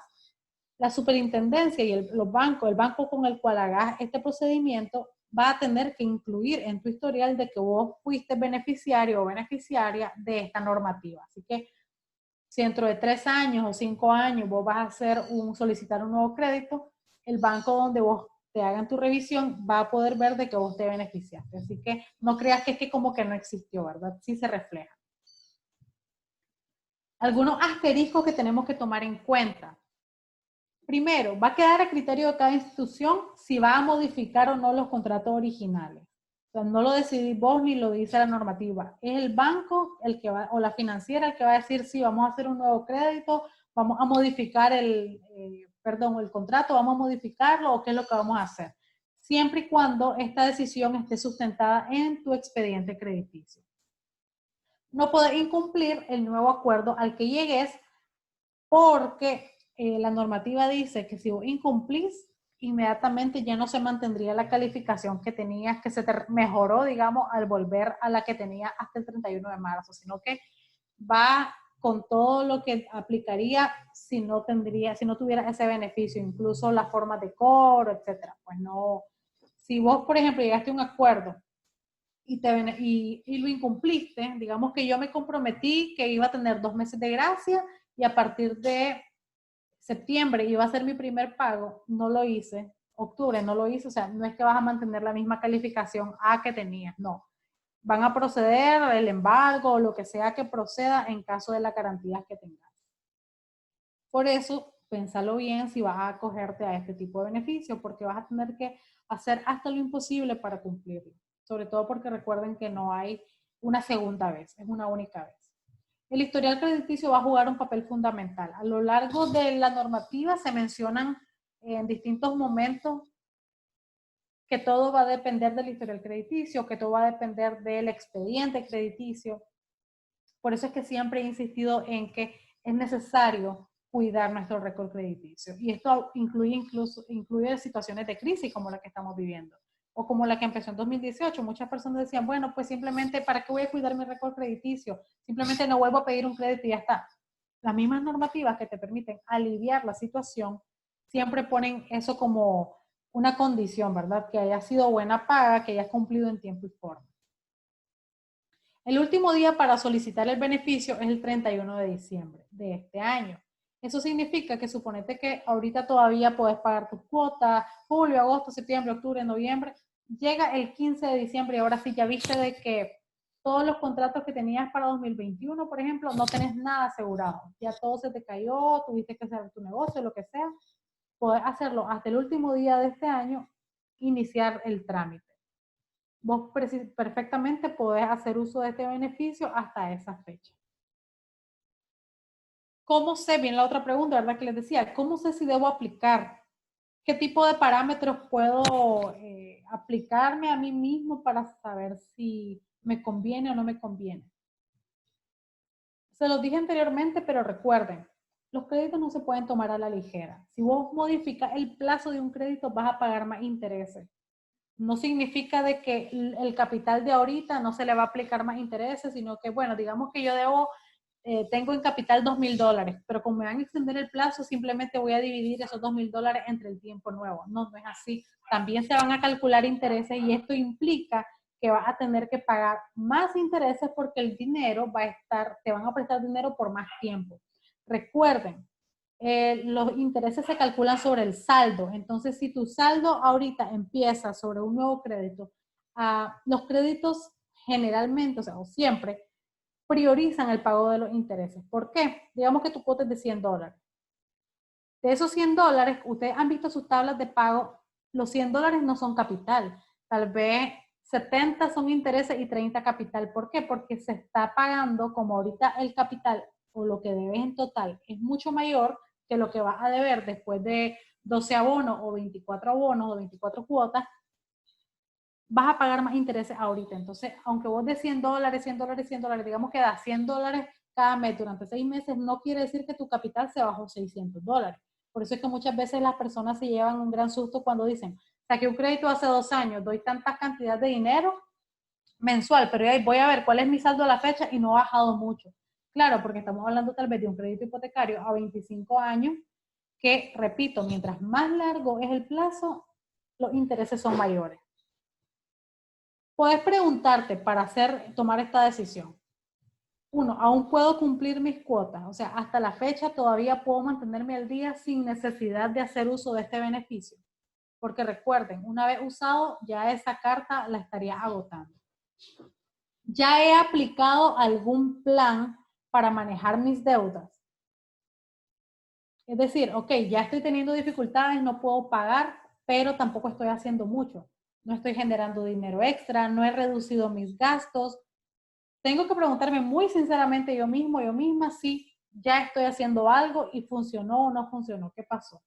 La superintendencia y el banco con el cual hagas este procedimiento, va a tener que incluir en tu historial de que vos fuiste beneficiario o beneficiaria de esta normativa. Así que si dentro de 3 años o 5 años vos vas a solicitar un nuevo crédito, el banco donde vos te hagan tu revisión va a poder ver de que vos te beneficiaste. Así que no creas que es que como que no existió, ¿verdad? Sí se refleja. Algunos asteriscos que tenemos que tomar en cuenta. Primero, va a quedar a criterio de cada institución si va a modificar o no los contratos originales. O sea, no lo decidís vos ni lo dice la normativa. Es el banco el que va, o la financiera el que va a decir si vamos a hacer un nuevo crédito, vamos a modificar el contrato, vamos a modificarlo o qué es lo que vamos a hacer. Siempre y cuando esta decisión esté sustentada en tu expediente crediticio. No podés incumplir el nuevo acuerdo al que llegues porque la normativa dice que si vos incumplís, inmediatamente ya no se mantendría la calificación que tenías, que se te mejoró, digamos, al volver a la que tenía hasta el 31 de marzo, sino que va con todo lo que aplicaría si no tuviera ese beneficio, incluso las formas de cobro, etcétera. Pues no, si vos, por ejemplo, llegaste a un acuerdo y lo incumpliste, digamos que yo me comprometí que iba a tener 2 meses de gracia y a partir de septiembre iba a ser mi primer pago, no lo hice, octubre no lo hice, o sea, no es que vas a mantener la misma calificación A que tenías, no. Van a proceder el embargo o lo que sea que proceda en caso de las garantías que tengas. Por eso, pensalo bien si vas a acogerte a este tipo de beneficio, porque vas a tener que hacer hasta lo imposible para cumplirlo. Sobre todo porque recuerden que no hay una segunda vez, es una única vez. El historial crediticio va a jugar un papel fundamental. A lo largo de la normativa se mencionan en distintos momentos que todo va a depender del historial crediticio, que todo va a depender del expediente crediticio. Por eso es que siempre he insistido en que es necesario cuidar nuestro récord crediticio. Y esto incluye situaciones de crisis como la que estamos viviendo. O como la que empezó en 2018, muchas personas decían, bueno, pues simplemente, ¿para qué voy a cuidar mi récord crediticio? Simplemente no vuelvo a pedir un crédito y ya está. Las mismas normativas que te permiten aliviar la situación, siempre ponen eso como una condición, ¿verdad? Que haya sido buena paga, que hayas cumplido en tiempo y forma. El último día para solicitar el beneficio es el 31 de diciembre de este año. Eso significa que suponete que ahorita todavía puedes pagar tus cuotas, julio, agosto, septiembre, octubre, noviembre. Llega el 15 de diciembre y ahora sí ya viste de que todos los contratos que tenías para 2021, por ejemplo, no tenés nada asegurado. Ya todo se te cayó, tuviste que cerrar tu negocio, lo que sea. Puedes hacerlo hasta el último día de este año, iniciar el trámite. Vos perfectamente podés hacer uso de este beneficio hasta esa fecha. ¿Cómo sé? Bien, la otra pregunta, ¿verdad? Que les decía, ¿cómo sé si debo aplicar? ¿Qué tipo de parámetros puedo aplicarme a mí mismo para saber si me conviene o no me conviene? Se los dije anteriormente, pero recuerden, los créditos no se pueden tomar a la ligera. Si vos modificas el plazo de un crédito, vas a pagar más intereses. No significa de que el capital de ahorita no se le va a aplicar más intereses, sino que, bueno, digamos que yo tengo en capital $2,000, pero como me van a extender el plazo, simplemente voy a dividir esos $2,000 entre el tiempo nuevo. No, no es así. También se van a calcular intereses y esto implica que vas a tener que pagar más intereses porque el dinero te van a prestar dinero por más tiempo. Recuerden, los intereses se calculan sobre el saldo. Entonces, si tu saldo ahorita empieza sobre un nuevo crédito, los créditos generalmente, o siempre, priorizan el pago de los intereses. ¿Por qué? Digamos que tu cuota es de $100. De esos $100, ustedes han visto sus tablas de pago, los $100 no son capital. Tal vez 70 son intereses y 30 capital. ¿Por qué? Porque se está pagando, como ahorita el capital o lo que debes en total es mucho mayor que lo que vas a deber después de 12 abonos o 24 abonos o 24 cuotas, vas a pagar más intereses ahorita. Entonces, aunque vos de $100, $100, digamos que das $100 cada mes durante 6 meses, no quiere decir que tu capital se bajó $600. Por eso es que muchas veces las personas se llevan un gran susto cuando dicen, saqué un crédito hace 2 años, doy tanta cantidad de dinero mensual, pero ya voy a ver cuál es mi saldo a la fecha y no ha bajado mucho. Claro, porque estamos hablando tal vez de un crédito hipotecario a 25 años, que, repito, mientras más largo es el plazo, los intereses son mayores. Puedes preguntarte para tomar esta decisión. 1, ¿aún puedo cumplir mis cuotas? O sea, hasta la fecha todavía puedo mantenerme al día sin necesidad de hacer uso de este beneficio. Porque recuerden, una vez usado, ya esa carta la estaría agotando. ¿Ya he aplicado algún plan para manejar mis deudas? Es decir, ok, ya estoy teniendo dificultades, no puedo pagar, pero tampoco estoy haciendo mucho. No estoy generando dinero extra, no he reducido mis gastos. Tengo que preguntarme muy sinceramente yo misma, si ya estoy haciendo algo y funcionó o no funcionó. ¿Qué pasó?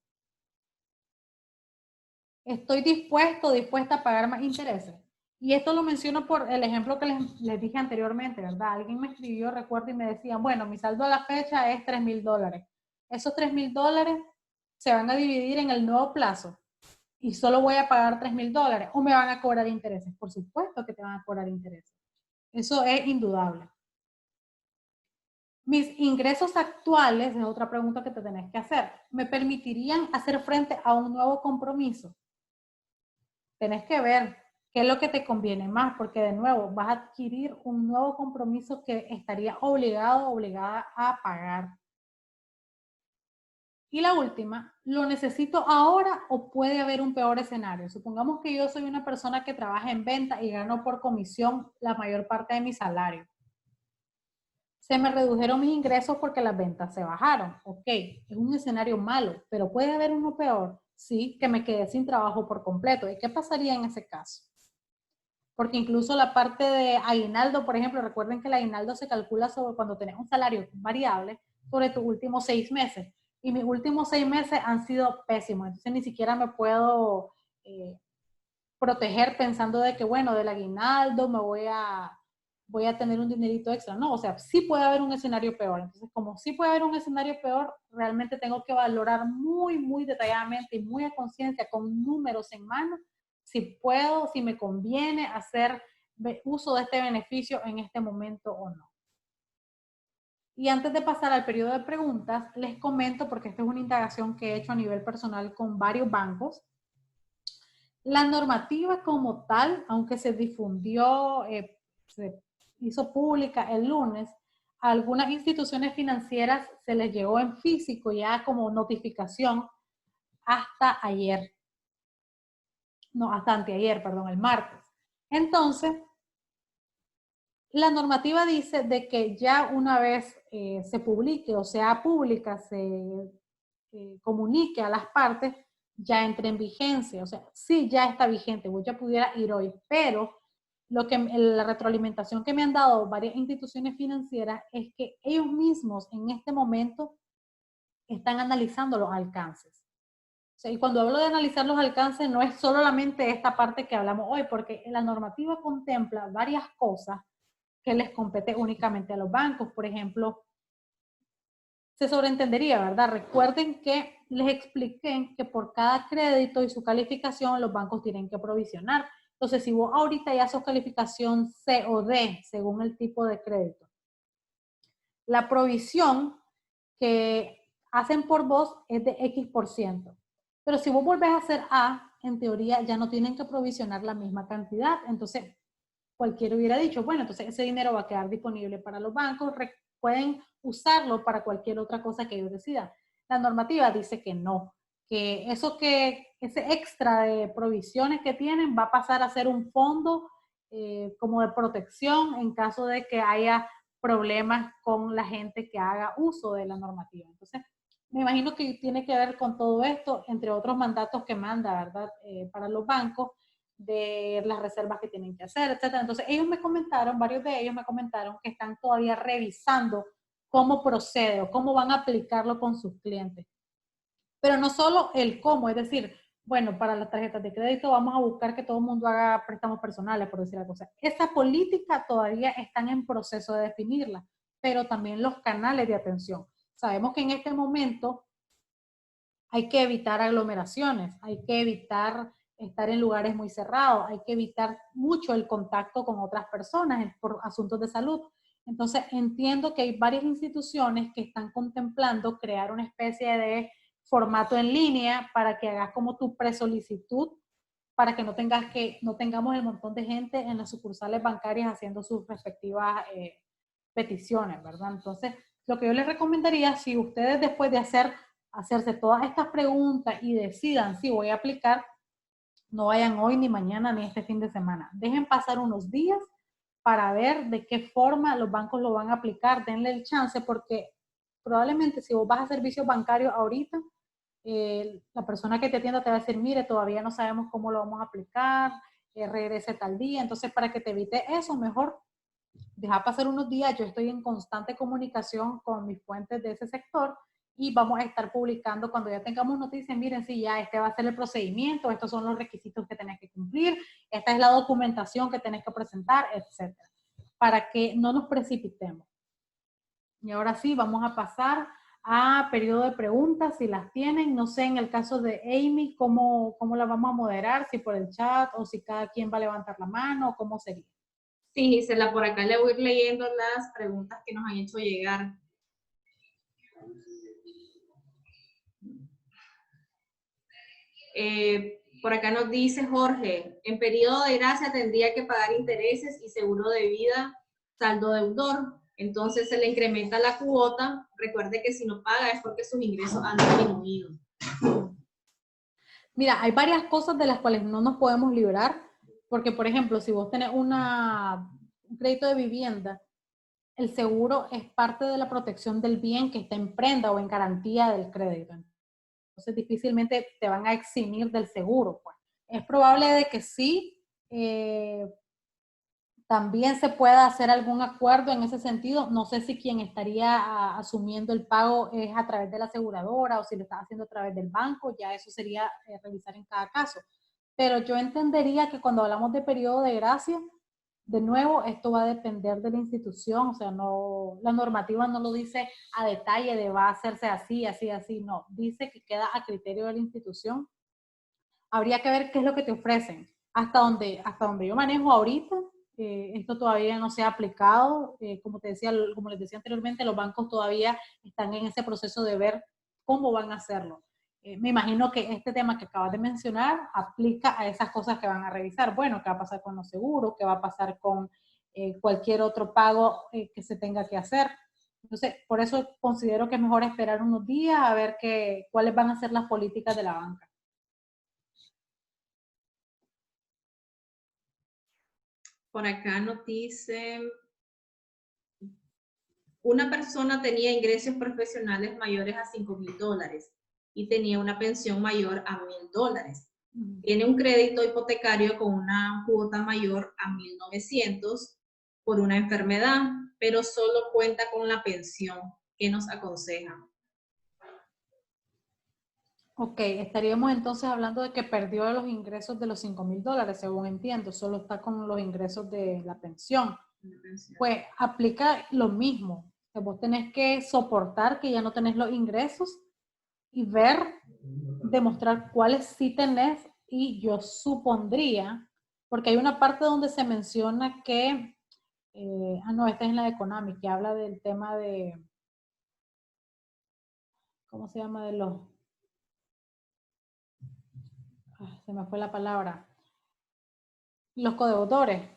¿Estoy dispuesta a pagar más intereses? Y esto lo menciono por el ejemplo que les dije anteriormente, ¿verdad? Alguien me escribió, recuerdo, y me decía, bueno, mi saldo a la fecha es $3,000. Esos $3,000 se van a dividir en el nuevo plazo y solo voy a pagar $3,000 o me van a cobrar intereses. Por supuesto que te van a cobrar intereses. Eso es indudable. Mis ingresos actuales, es otra pregunta que te tenés que hacer, ¿me permitirían hacer frente a un nuevo compromiso? Tenés que ver qué es lo que te conviene más, porque de nuevo vas a adquirir un nuevo compromiso que estaría obligada a pagar. Y la última, ¿lo necesito ahora o puede haber un peor escenario? Supongamos que yo soy una persona que trabaja en venta y gano por comisión la mayor parte de mi salario. Se me redujeron mis ingresos porque las ventas se bajaron. Ok, es un escenario malo, pero puede haber uno peor. Sí, que me quedé sin trabajo por completo. ¿Y qué pasaría en ese caso? Porque incluso la parte de aguinaldo, por ejemplo, recuerden que el aguinaldo se calcula sobre cuando tenés un salario variable sobre tus últimos 6 meses. Y mis últimos 6 meses han sido pésimos. Entonces ni siquiera me puedo proteger pensando de que, bueno, del aguinaldo me voy a voy a tener un dinerito extra. No, o sea, sí puede haber un escenario peor. Entonces, como sí puede haber un escenario peor, realmente tengo que valorar muy, muy detalladamente y muy a conciencia, con números en mano, si puedo, si me conviene hacer uso de este beneficio en este momento o no. Y antes de pasar al periodo de preguntas, les comento, porque esta es una indagación que he hecho a nivel personal con varios bancos. La normativa como tal, aunque se difundió, se hizo pública el lunes, a algunas instituciones financieras se les llegó en físico ya como notificación hasta ayer. No, hasta anteayer, perdón, el martes. Entonces, la normativa dice de que ya una vez se publique o sea pública, se comunique a las partes, ya entre en vigencia. O sea, sí, ya está vigente, vos ya pudiera ir hoy, pero la retroalimentación que me han dado varias instituciones financieras es que ellos mismos en este momento están analizando los alcances. O sea, y cuando hablo de analizar los alcances, no es solamente esta parte que hablamos hoy, porque la normativa contempla varias cosas que les compete únicamente a los bancos. Por ejemplo, se sobreentendería, ¿verdad? Recuerden que les expliqué que por cada crédito y su calificación los bancos tienen que provisionar. Entonces, si vos ahorita ya sos calificación C o D, según el tipo de crédito, la provisión que hacen por vos es de X%. Pero si vos volvés a hacer A, en teoría ya no tienen que provisionar la misma cantidad. Entonces, cualquiera hubiera dicho, bueno, entonces ese dinero va a quedar disponible para los bancos, pueden usarlo para cualquier otra cosa que ellos decidan. La normativa dice que no, que ese extra de provisiones que tienen va a pasar a ser un fondo como de protección en caso de que haya problemas con la gente que haga uso de la normativa. Entonces, me imagino que tiene que ver con todo esto, entre otros mandatos que manda, ¿verdad? Para los bancos, de las reservas que tienen que hacer, etcétera. Entonces, ellos me comentaron, varios de ellos me comentaron que están todavía revisando cómo procede o cómo van a aplicarlo con sus clientes. Pero no solo el cómo, es decir, bueno, para las tarjetas de crédito vamos a buscar que todo el mundo haga préstamos personales, por decir algo. O sea, esa política todavía están en proceso de definirla, pero también los canales de atención. Sabemos que en este momento hay que evitar aglomeraciones, hay que evitar estar en lugares muy cerrados, hay que evitar mucho el contacto con otras personas por asuntos de salud. Entonces, entiendo que hay varias instituciones que están contemplando crear una especie de formato en línea para que hagas como tu presolicitud, para que no tengamos el montón de gente en las sucursales bancarias haciendo sus respectivas peticiones, ¿verdad? Entonces, lo que yo les recomendaría, si ustedes después de hacerse todas estas preguntas y decidan si voy a aplicar, no vayan hoy, ni mañana, ni este fin de semana. Dejen pasar unos días para ver de qué forma los bancos lo van a aplicar. Denle el chance, porque probablemente si vos vas a servicios bancarios ahorita, la persona que te atienda te va a decir, mire, todavía no sabemos cómo lo vamos a aplicar, regrese tal día. Entonces, para que te evite eso, mejor deja pasar unos días. Yo estoy en constante comunicación con mis fuentes de ese sector y vamos a estar publicando cuando ya tengamos noticias. Miren, sí, ya este va a ser el procedimiento, estos son los requisitos que tenés que cumplir, esta es la documentación que tenés que presentar, etcétera, para que no nos precipitemos. Y ahora sí, vamos a pasar a periodo de preguntas, si las tienen. No sé, en el caso de Amy, cómo la vamos a moderar, si por el chat o si cada quien va a levantar la mano, cómo sería. Sí, Gisela, por acá le voy a ir leyendo las preguntas que nos han hecho llegar. Por acá nos dice Jorge, en periodo de gracia tendría que pagar intereses y seguro de vida, saldo deudor. Entonces se le incrementa la cuota. Recuerde que si no paga es porque sus ingresos han disminuido. Mira, hay varias cosas de las cuales no nos podemos librar, porque por ejemplo, si vos tenés un crédito de vivienda, el seguro es parte de la protección del bien que está en prenda o en garantía del crédito. Entonces difícilmente te van a eximir del seguro, pues. Es probable de que sí, también se pueda hacer algún acuerdo en ese sentido. No sé si quien estaría asumiendo el pago es a través de la aseguradora o si lo está haciendo a través del banco, ya eso sería revisar en cada caso. Pero yo entendería que cuando hablamos de periodo de gracia, De nuevo, esto va a depender de la institución, o sea, no, la normativa no lo dice a detalle de va a hacerse así, así, así, no, dice que queda a criterio de la institución. Habría que ver qué es lo que te ofrecen. Hasta donde yo manejo ahorita, esto todavía no se ha aplicado. Como te decía, como les decía anteriormente, los bancos todavía están en ese proceso de ver cómo van a hacerlo. Me imagino que este tema que acabas de mencionar aplica a esas cosas que van a revisar. Bueno, ¿qué va a pasar con los seguros? ¿Qué va a pasar con cualquier otro pago que se tenga que hacer? Entonces, por eso considero que es mejor esperar unos días a ver cuáles van a ser las políticas de la banca. Por acá nos dice, una persona tenía ingresos profesionales mayores a $5,000 y tenía una pensión mayor a $1,000. Tiene un crédito hipotecario con una cuota mayor a 1,900 por una enfermedad, pero solo cuenta con la pensión. ¿Qué nos aconseja? Ok, estaríamos entonces hablando de que perdió los ingresos de los $5,000, según entiendo, solo está con los ingresos de la pensión. Pues aplica lo mismo, que vos tenés que soportar que ya no tenés los ingresos y ver, demostrar cuáles sí tenés, y yo supondría, porque hay una parte donde se menciona que, no, esta es en la de Konami, que habla del tema de, ¿cómo se llama? De los, se me fue la palabra, los codeudores.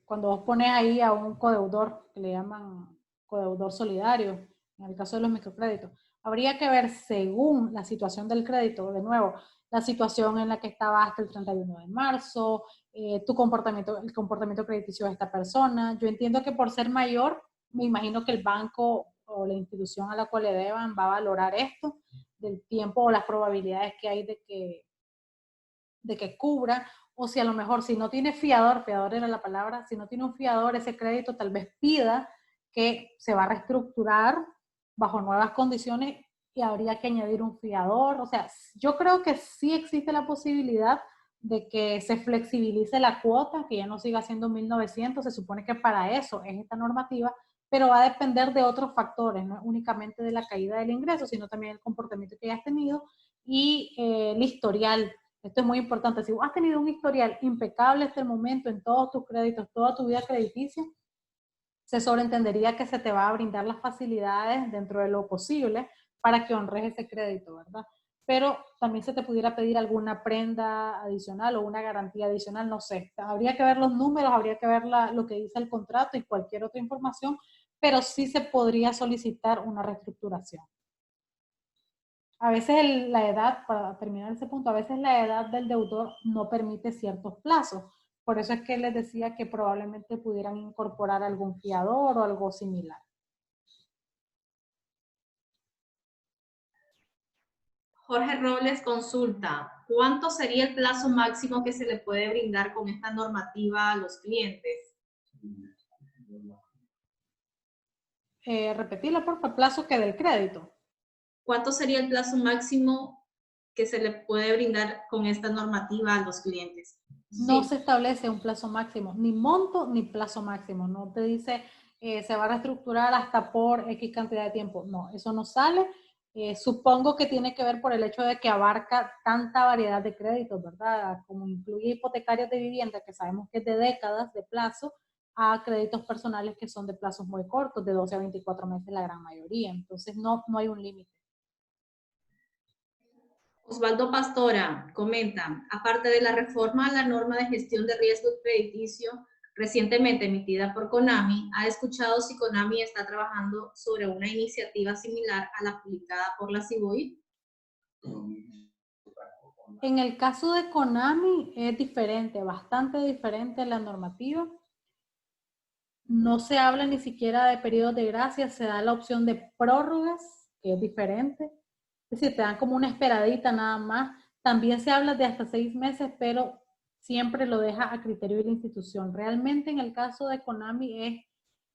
Cuando vos pones ahí a un codeudor, que le llaman codeudor solidario, en el caso de los microcréditos, habría que ver según la situación del crédito, de nuevo, la situación en la que estaba hasta el 31 de marzo, tu comportamiento, el comportamiento crediticio de esta persona. Yo entiendo que por ser mayor, me imagino que el banco o la institución a la cual le deban va a valorar esto, del tiempo o las probabilidades que hay de que cubra, o si a lo mejor si no tiene fiador era la palabra, si no tiene un fiador, ese crédito tal vez pida que se va a reestructurar bajo nuevas condiciones y habría que añadir un fiador. O sea, yo creo que sí existe la posibilidad de que se flexibilice la cuota, que ya no siga siendo 1,900, se supone que para eso es esta normativa, pero va a depender de otros factores, no únicamente de la caída del ingreso, sino también el comportamiento que hayas tenido y el historial. Esto es muy importante. Si vos has tenido un historial impecable hasta el momento en todos tus créditos, toda tu vida crediticia, se sobreentendería que se te va a brindar las facilidades dentro de lo posible para que honres ese crédito, ¿verdad? Pero también se te pudiera pedir alguna prenda adicional o una garantía adicional, no sé. Habría que ver los números, habría que ver lo que dice el contrato y cualquier otra información, pero sí se podría solicitar una reestructuración. A veces la edad, para terminar ese punto, a veces la edad del deudor no permite ciertos plazos. Por eso es que les decía que probablemente pudieran incorporar algún fiador o algo similar. Jorge Robles consulta, ¿cuánto sería el plazo máximo que se le puede brindar con esta normativa a los clientes? Repetirla, por favor, plazo que del crédito. ¿Cuánto sería el plazo máximo que se le puede brindar con esta normativa a los clientes? No se establece un plazo máximo, ni monto ni plazo máximo. No te dice se va a reestructurar hasta por X cantidad de tiempo. No, eso no sale. Supongo que tiene que ver por el hecho de que abarca tanta variedad de créditos, ¿verdad? Como incluye hipotecarios de vivienda, que sabemos que es de décadas de plazo, a créditos personales que son de plazos muy cortos, de 12 a 24 meses la gran mayoría. Entonces no hay un límite. Osvaldo Pastora comenta, aparte de la reforma a la norma de gestión de riesgo crediticio recientemente emitida por Konami, ¿ha escuchado si Konami está trabajando sobre una iniciativa similar a la publicada por la CIBOI? En el caso de Konami es diferente, bastante diferente la normativa. No se habla ni siquiera de periodos de gracia, se da la opción de prórrogas, que es diferente. Es decir, te dan como una esperadita nada más. También se habla de hasta 6 meses, pero siempre lo deja a criterio de la institución. Realmente en el caso de Konami es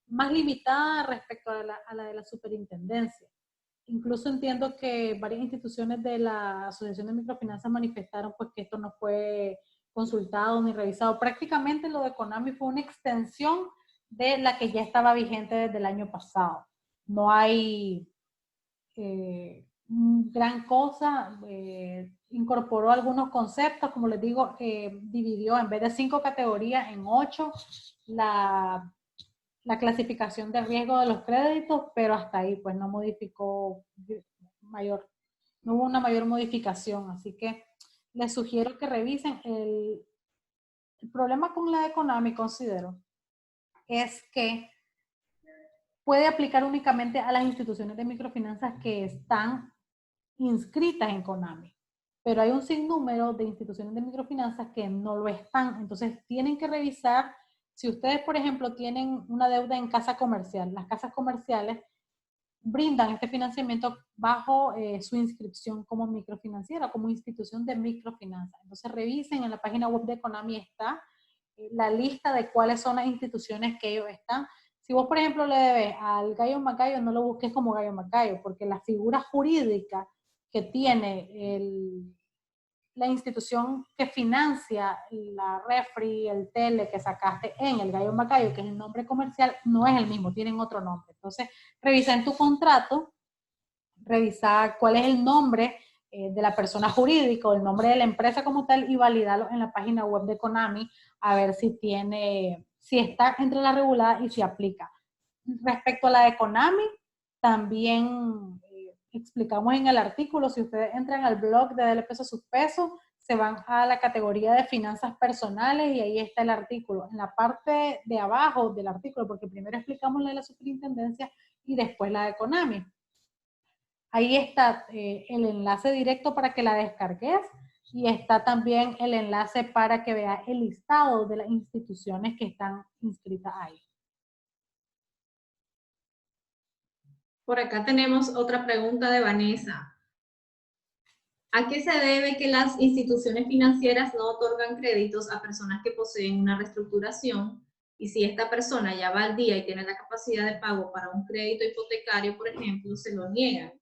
más limitada respecto a la de la superintendencia. Incluso entiendo que varias instituciones de la Asociación de Microfinanzas manifestaron pues que esto no fue consultado ni revisado. Prácticamente lo de Conami fue una extensión de la que ya estaba vigente desde el año pasado. No hay gran cosa, incorporó algunos conceptos, como les digo, dividió en vez de 5 categorías en 8 la clasificación de riesgo de los créditos, pero hasta ahí pues no modificó no hubo una mayor modificación, así que les sugiero que revisen. El problema con la de Conami, considero, es que puede aplicar únicamente a las instituciones de microfinanzas que están inscritas en Conami, pero hay un sinnúmero de instituciones de microfinanzas que no lo están, entonces tienen que revisar. Si ustedes, por ejemplo, tienen una deuda en casa comercial, las casas comerciales brindan este financiamiento bajo su inscripción como microfinanciera, como institución de microfinanzas. Entonces revisen, en la página web de Conami está la lista de cuáles son las instituciones que ellos están. Si vos, por ejemplo, le debes al Gallo Macayo, no lo busques como Gallo Macayo, porque la figura jurídica que tiene la institución que financia la refri, el tele que sacaste en el Gallo Macayo, que es el nombre comercial, no es el mismo, tienen otro nombre. Entonces, revisa en tu contrato, revisa cuál es el nombre de la persona jurídica o el nombre de la empresa como tal y validarlo en la página web de Conami a ver si está entre las reguladas y si aplica. Respecto a la de Conami, también explicamos en el artículo, si ustedes entran al blog de Dele Peso a Sus Pesos, se van a la categoría de finanzas personales y ahí está el artículo. En la parte de abajo del artículo, porque primero explicamos la de la superintendencia y después la de Conami. Ahí está el enlace directo para que la descargues y está también el enlace para que veas el listado de las instituciones que están inscritas ahí. Por acá tenemos otra pregunta de Vanessa. ¿A qué se debe que las instituciones financieras no otorgan créditos a personas que poseen una reestructuración? Y si esta persona ya va al día y tiene la capacidad de pago para un crédito hipotecario, por ejemplo, se lo niegan.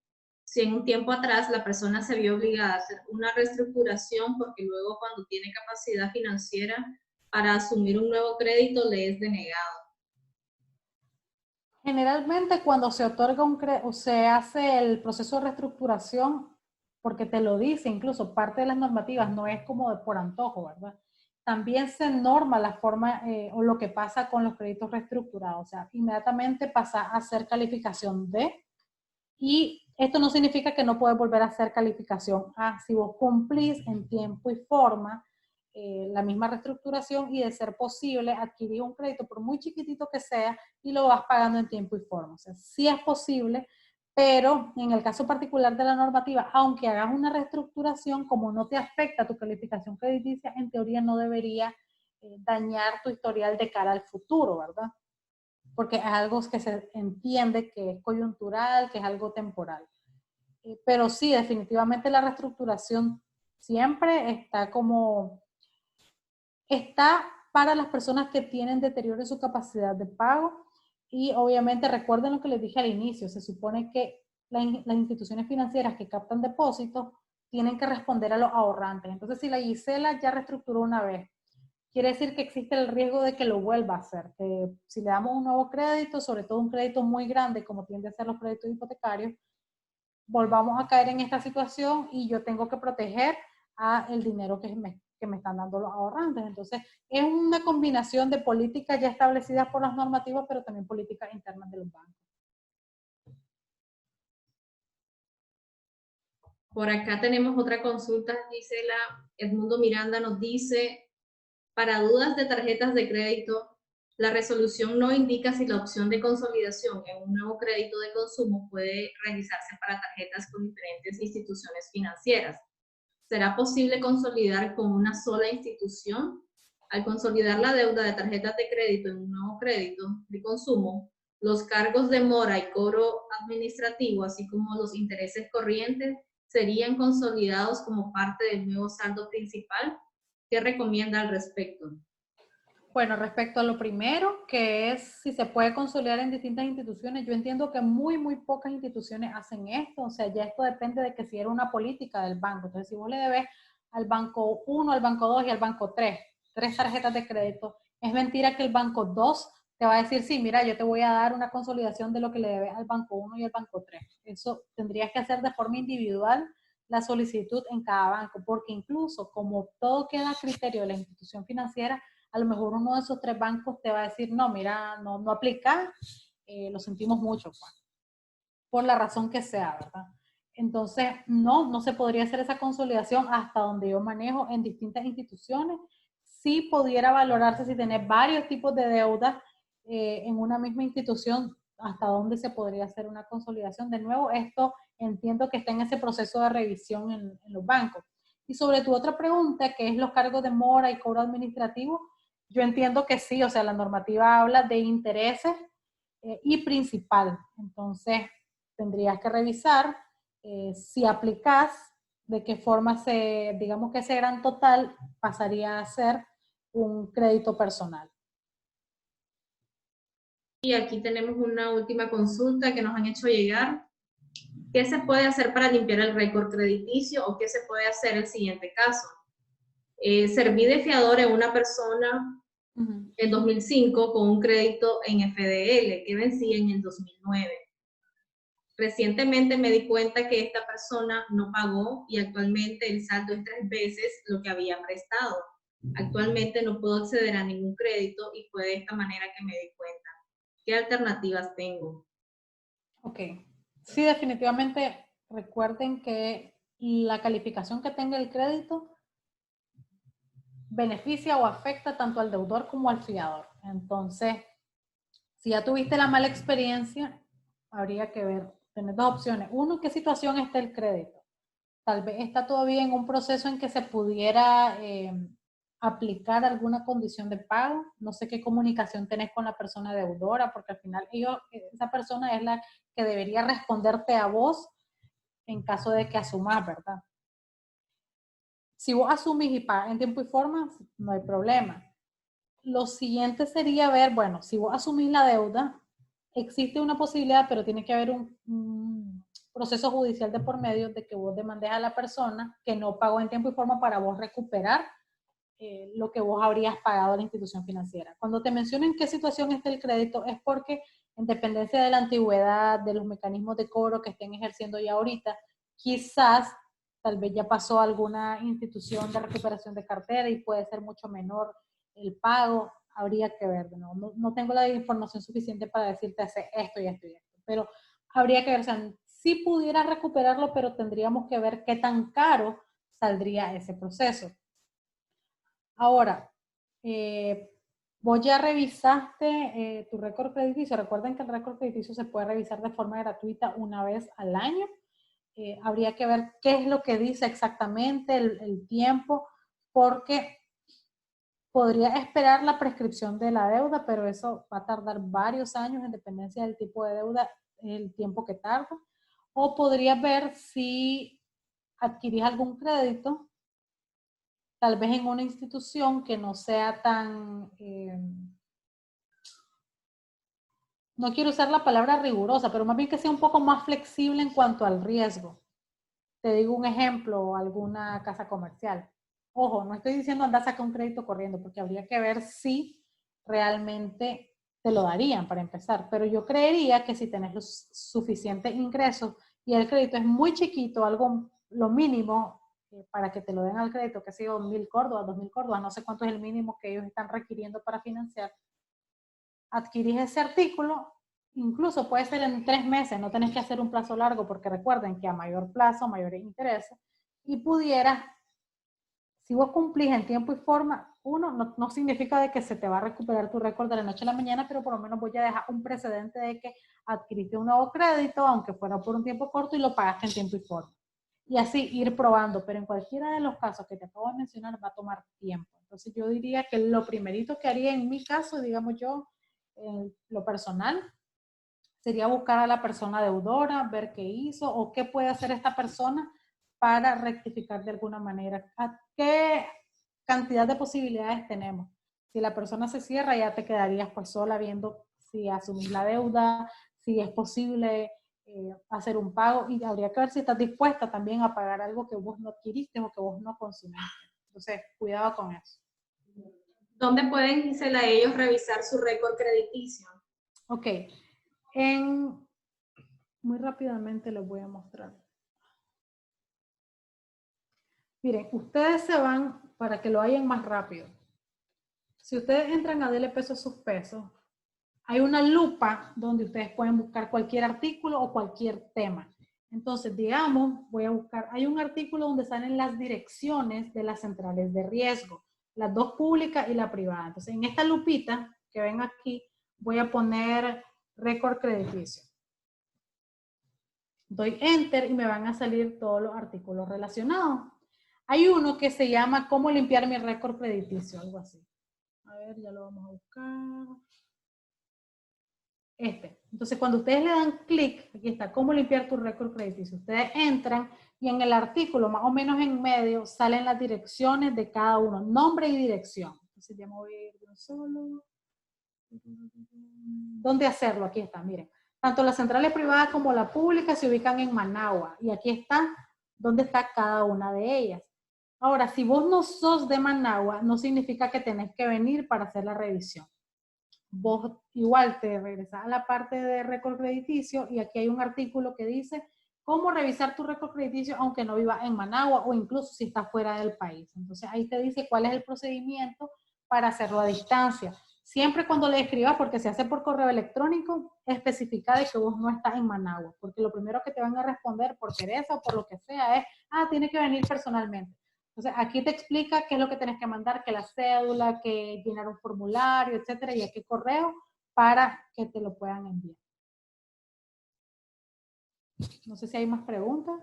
Si en un tiempo atrás la persona se vio obligada a hacer una reestructuración porque luego cuando tiene capacidad financiera para asumir un nuevo crédito le es denegado. Generalmente cuando se otorga o se hace el proceso de reestructuración, porque te lo dice incluso parte de las normativas, no es como de por antojo, ¿verdad? También se norma la forma o lo que pasa con los créditos reestructurados, o sea, inmediatamente pasa a ser calificación D, y esto no significa que no puedes volver a hacer calificación A si vos cumplís en tiempo y forma la misma reestructuración y de ser posible adquirir un crédito por muy chiquitito que sea y lo vas pagando en tiempo y forma. O sea, sí es posible, pero en el caso particular de la normativa, aunque hagas una reestructuración, como no te afecta tu calificación crediticia, en teoría no debería dañar tu historial de cara al futuro, ¿verdad? Porque es algo que se entiende que es coyuntural, que es algo temporal. Pero sí, definitivamente la reestructuración siempre está para las personas que tienen deterioro en su capacidad de pago y obviamente recuerden lo que les dije al inicio, se supone que las instituciones financieras que captan depósitos tienen que responder a los ahorrantes. Entonces, si la Gisela ya reestructuró una vez, quiere decir que existe el riesgo de que lo vuelva a hacer. Que si le damos un nuevo crédito, sobre todo un crédito muy grande, como tienden a ser los créditos hipotecarios, volvamos a caer en esta situación y yo tengo que proteger a el dinero que me están dando los ahorrantes. Entonces, es una combinación de políticas ya establecidas por las normativas, pero también políticas internas de los bancos. Por acá tenemos otra consulta, Gisela. Edmundo Miranda nos dice, para dudas de tarjetas de crédito, la resolución no indica si la opción de consolidación en un nuevo crédito de consumo puede realizarse para tarjetas con diferentes instituciones financieras. ¿Será posible consolidar con una sola institución? Al consolidar la deuda de tarjetas de crédito en un nuevo crédito de consumo, los cargos de mora y cobro administrativo, así como los intereses corrientes, serían consolidados como parte del nuevo saldo principal. ¿Qué recomienda al respecto? Bueno, respecto a lo primero, que es si se puede consolidar en distintas instituciones, yo entiendo que muy pocas instituciones hacen esto, o sea, ya esto depende de que si era una política del banco. Entonces, si vos le debes al banco 1, al banco 2 y al banco 3. 3 tarjetas de crédito. Es mentira que el banco 2 te va a decir, sí, mira, yo te voy a dar una consolidación de lo que le debes al banco 1 y al banco 3. Eso tendrías que hacer de forma individual la solicitud en cada banco, porque incluso como todo queda a criterio de la institución financiera, a lo mejor uno de esos 3 bancos te va a decir, no, mira, no aplica, lo sentimos mucho, Juan, por la razón que sea, ¿verdad? Entonces, no se podría hacer esa consolidación hasta donde yo manejo en distintas instituciones. Sí pudiera valorarse si tenés varios tipos de deudas en una misma institución, hasta dónde se podría hacer una consolidación. De nuevo, esto entiendo que está en ese proceso de revisión en los bancos. Y sobre tu otra pregunta, que es los cargos de mora y cobro administrativo, yo entiendo que sí, o sea, la normativa habla de intereses y principal. Entonces, tendrías que revisar si aplicas, de qué forma digamos que ese gran total pasaría a ser un crédito personal. Y aquí tenemos una última consulta que nos han hecho llegar. ¿Qué se puede hacer para limpiar el récord crediticio o qué se puede hacer en el siguiente caso? Serví de fiador en una persona en 2005 con un crédito en FDL que vencía en el 2009. Recientemente me di cuenta que esta persona no pagó y actualmente el saldo es 3 veces lo que había prestado. Actualmente no puedo acceder a ningún crédito y fue de esta manera que me di cuenta. ¿Qué alternativas tengo? Ok. Sí, definitivamente recuerden que la calificación que tenga el crédito beneficia o afecta tanto al deudor como al fiador. Entonces, si ya tuviste la mala experiencia, habría que ver, tener 2 opciones. Uno, ¿en qué situación está el crédito? Tal vez está todavía en un proceso en que se pudiera aplicar alguna condición de pago. No sé qué comunicación tenés con la persona deudora, porque al final esa persona es la que debería responderte a vos en caso de que asumas, ¿verdad? Si vos asumís y pagas en tiempo y forma, no hay problema. Lo siguiente sería ver, bueno, si vos asumís la deuda, existe una posibilidad, pero tiene que haber un proceso judicial de por medio de que vos demandes a la persona que no pagó en tiempo y forma para vos recuperar lo que vos habrías pagado a la institución financiera. Cuando te menciono en qué situación está el crédito, es porque en dependencia de la antigüedad, de los mecanismos de cobro que estén ejerciendo ya ahorita, quizás tal vez ya pasó alguna institución de recuperación de cartera y puede ser mucho menor el pago, habría que ver, no tengo la información suficiente para decirte hacer esto y esto y esto, pero habría que ver, o sea, sí pudiera recuperarlo, pero tendríamos que ver qué tan caro saldría ese proceso. Ahora, vos ya revisaste tu récord crediticio. Recuerden que el récord crediticio se puede revisar de forma gratuita una vez al año. Habría que ver qué es lo que dice exactamente, el tiempo, porque podría esperar la prescripción de la deuda, pero eso va a tardar varios años en dependencia del tipo de deuda, el tiempo que tarda. O podría ver si adquirís algún crédito tal vez en una institución que no sea tan, no quiero usar la palabra rigurosa, pero más bien que sea un poco más flexible en cuanto al riesgo. Te digo un ejemplo, alguna casa comercial. Ojo, no estoy diciendo andar a sacar un crédito corriendo, porque habría que ver si realmente te lo darían para empezar. Pero yo creería que si tenés los suficientes ingresos y el crédito es muy chiquito, algo, lo mínimo, para que te lo den al crédito, que ha sido 1.000 córdobas, 2.000 córdobas, no sé cuánto es el mínimo que ellos están requiriendo para financiar, adquirís ese artículo, incluso puede ser en 3 meses, no tenés que hacer un plazo largo, porque recuerden que a mayor plazo, mayores intereses, y pudieras, si vos cumplís en tiempo y forma, no significa de que se te va a recuperar tu récord de la noche a la mañana, pero por lo menos voy a dejar un precedente de que adquiriste un nuevo crédito, aunque fuera por un tiempo corto, y lo pagaste en tiempo y forma. Y así ir probando, pero en cualquiera de los casos que te acabo de mencionar va a tomar tiempo. Entonces yo diría que lo primerito que haría en mi caso, digamos yo, lo personal, sería buscar a la persona deudora, ver qué hizo o qué puede hacer esta persona para rectificar de alguna manera. ¿A qué cantidad de posibilidades tenemos? Si la persona se cierra, ya te quedarías pues sola viendo si asumís la deuda, si es posible hacer un pago y habría que ver si estás dispuesta también a pagar algo que vos no adquiriste o que vos no consumiste. Entonces, cuidado con eso. ¿Dónde pueden, Gisela, ellos revisar su récord crediticio? Ok, muy rápidamente les voy a mostrar. Miren, ustedes se van, para que lo hayan más rápido. Si ustedes entran a Dele Peso a sus pesos, hay una lupa donde ustedes pueden buscar cualquier artículo o cualquier tema. Entonces, digamos, voy a buscar, hay un artículo donde salen las direcciones de las centrales de riesgo, las dos públicas y la privada. Entonces, en esta lupita que ven aquí, voy a poner récord crediticio. Doy enter y me van a salir todos los artículos relacionados. Hay uno que se llama ¿Cómo limpiar mi récord crediticio? Algo así. A ver, ya lo vamos a buscar. Entonces, cuando ustedes le dan clic, aquí está, ¿Cómo limpiar tu récord crediticio? Ustedes entran y en el artículo, más o menos en medio, salen las direcciones de cada uno, nombre y dirección. Entonces, ya me voy a ir de un solo. ¿Dónde hacerlo? Aquí está, miren. Tanto las centrales privadas como la pública se ubican en Managua. Y aquí está dónde está cada una de ellas. Ahora, si vos no sos de Managua, no significa que tenés que venir para hacer la revisión. Vos igual te regresas a la parte de récord crediticio y aquí hay un artículo que dice cómo revisar tu récord crediticio aunque no vivas en Managua o incluso si estás fuera del país. Entonces ahí te dice cuál es el procedimiento para hacerlo a distancia. Siempre cuando le escribas, porque se hace por correo electrónico, especifica de que vos no estás en Managua, porque lo primero que te van a responder por pereza o por lo que sea es, tiene que venir personalmente. Entonces, aquí te explica qué es lo que tienes que mandar, que la cédula, que llenar un formulario, etcétera, y a qué correo para que te lo puedan enviar. No sé si hay más preguntas.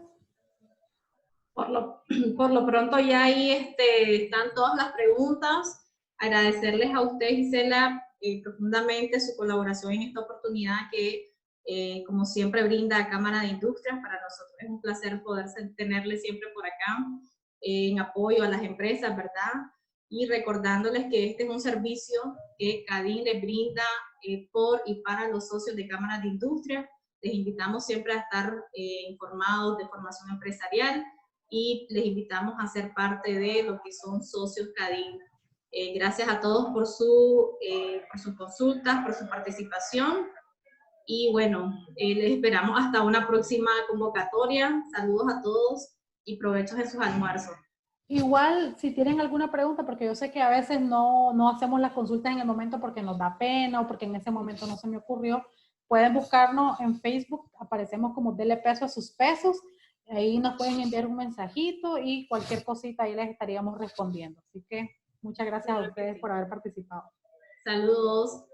Por lo pronto ya ahí están todas las preguntas. Agradecerles a usted, Gisela, profundamente su colaboración en esta oportunidad que, como siempre, brinda a Cámara de Industrias. Para nosotros es un placer poder tenerle siempre por acá en apoyo a las empresas, ¿verdad? Y recordándoles que este es un servicio que CADIN les brinda por y para los socios de Cámara de Industrias. Les invitamos siempre a estar informados de formación empresarial y les invitamos a ser parte de lo que son socios CADIN. Gracias a todos por sus consultas, por su participación. Y bueno, les esperamos hasta una próxima convocatoria. Saludos a todos y provechos en sus almuerzos. Igual, si tienen alguna pregunta, porque yo sé que a veces no hacemos las consultas en el momento porque nos da pena o porque en ese momento no se me ocurrió, pueden buscarnos en Facebook, aparecemos como Dele Peso a sus pesos, ahí nos pueden enviar un mensajito y cualquier cosita ahí les estaríamos respondiendo. Así que muchas gracias a ustedes por haber participado. Saludos.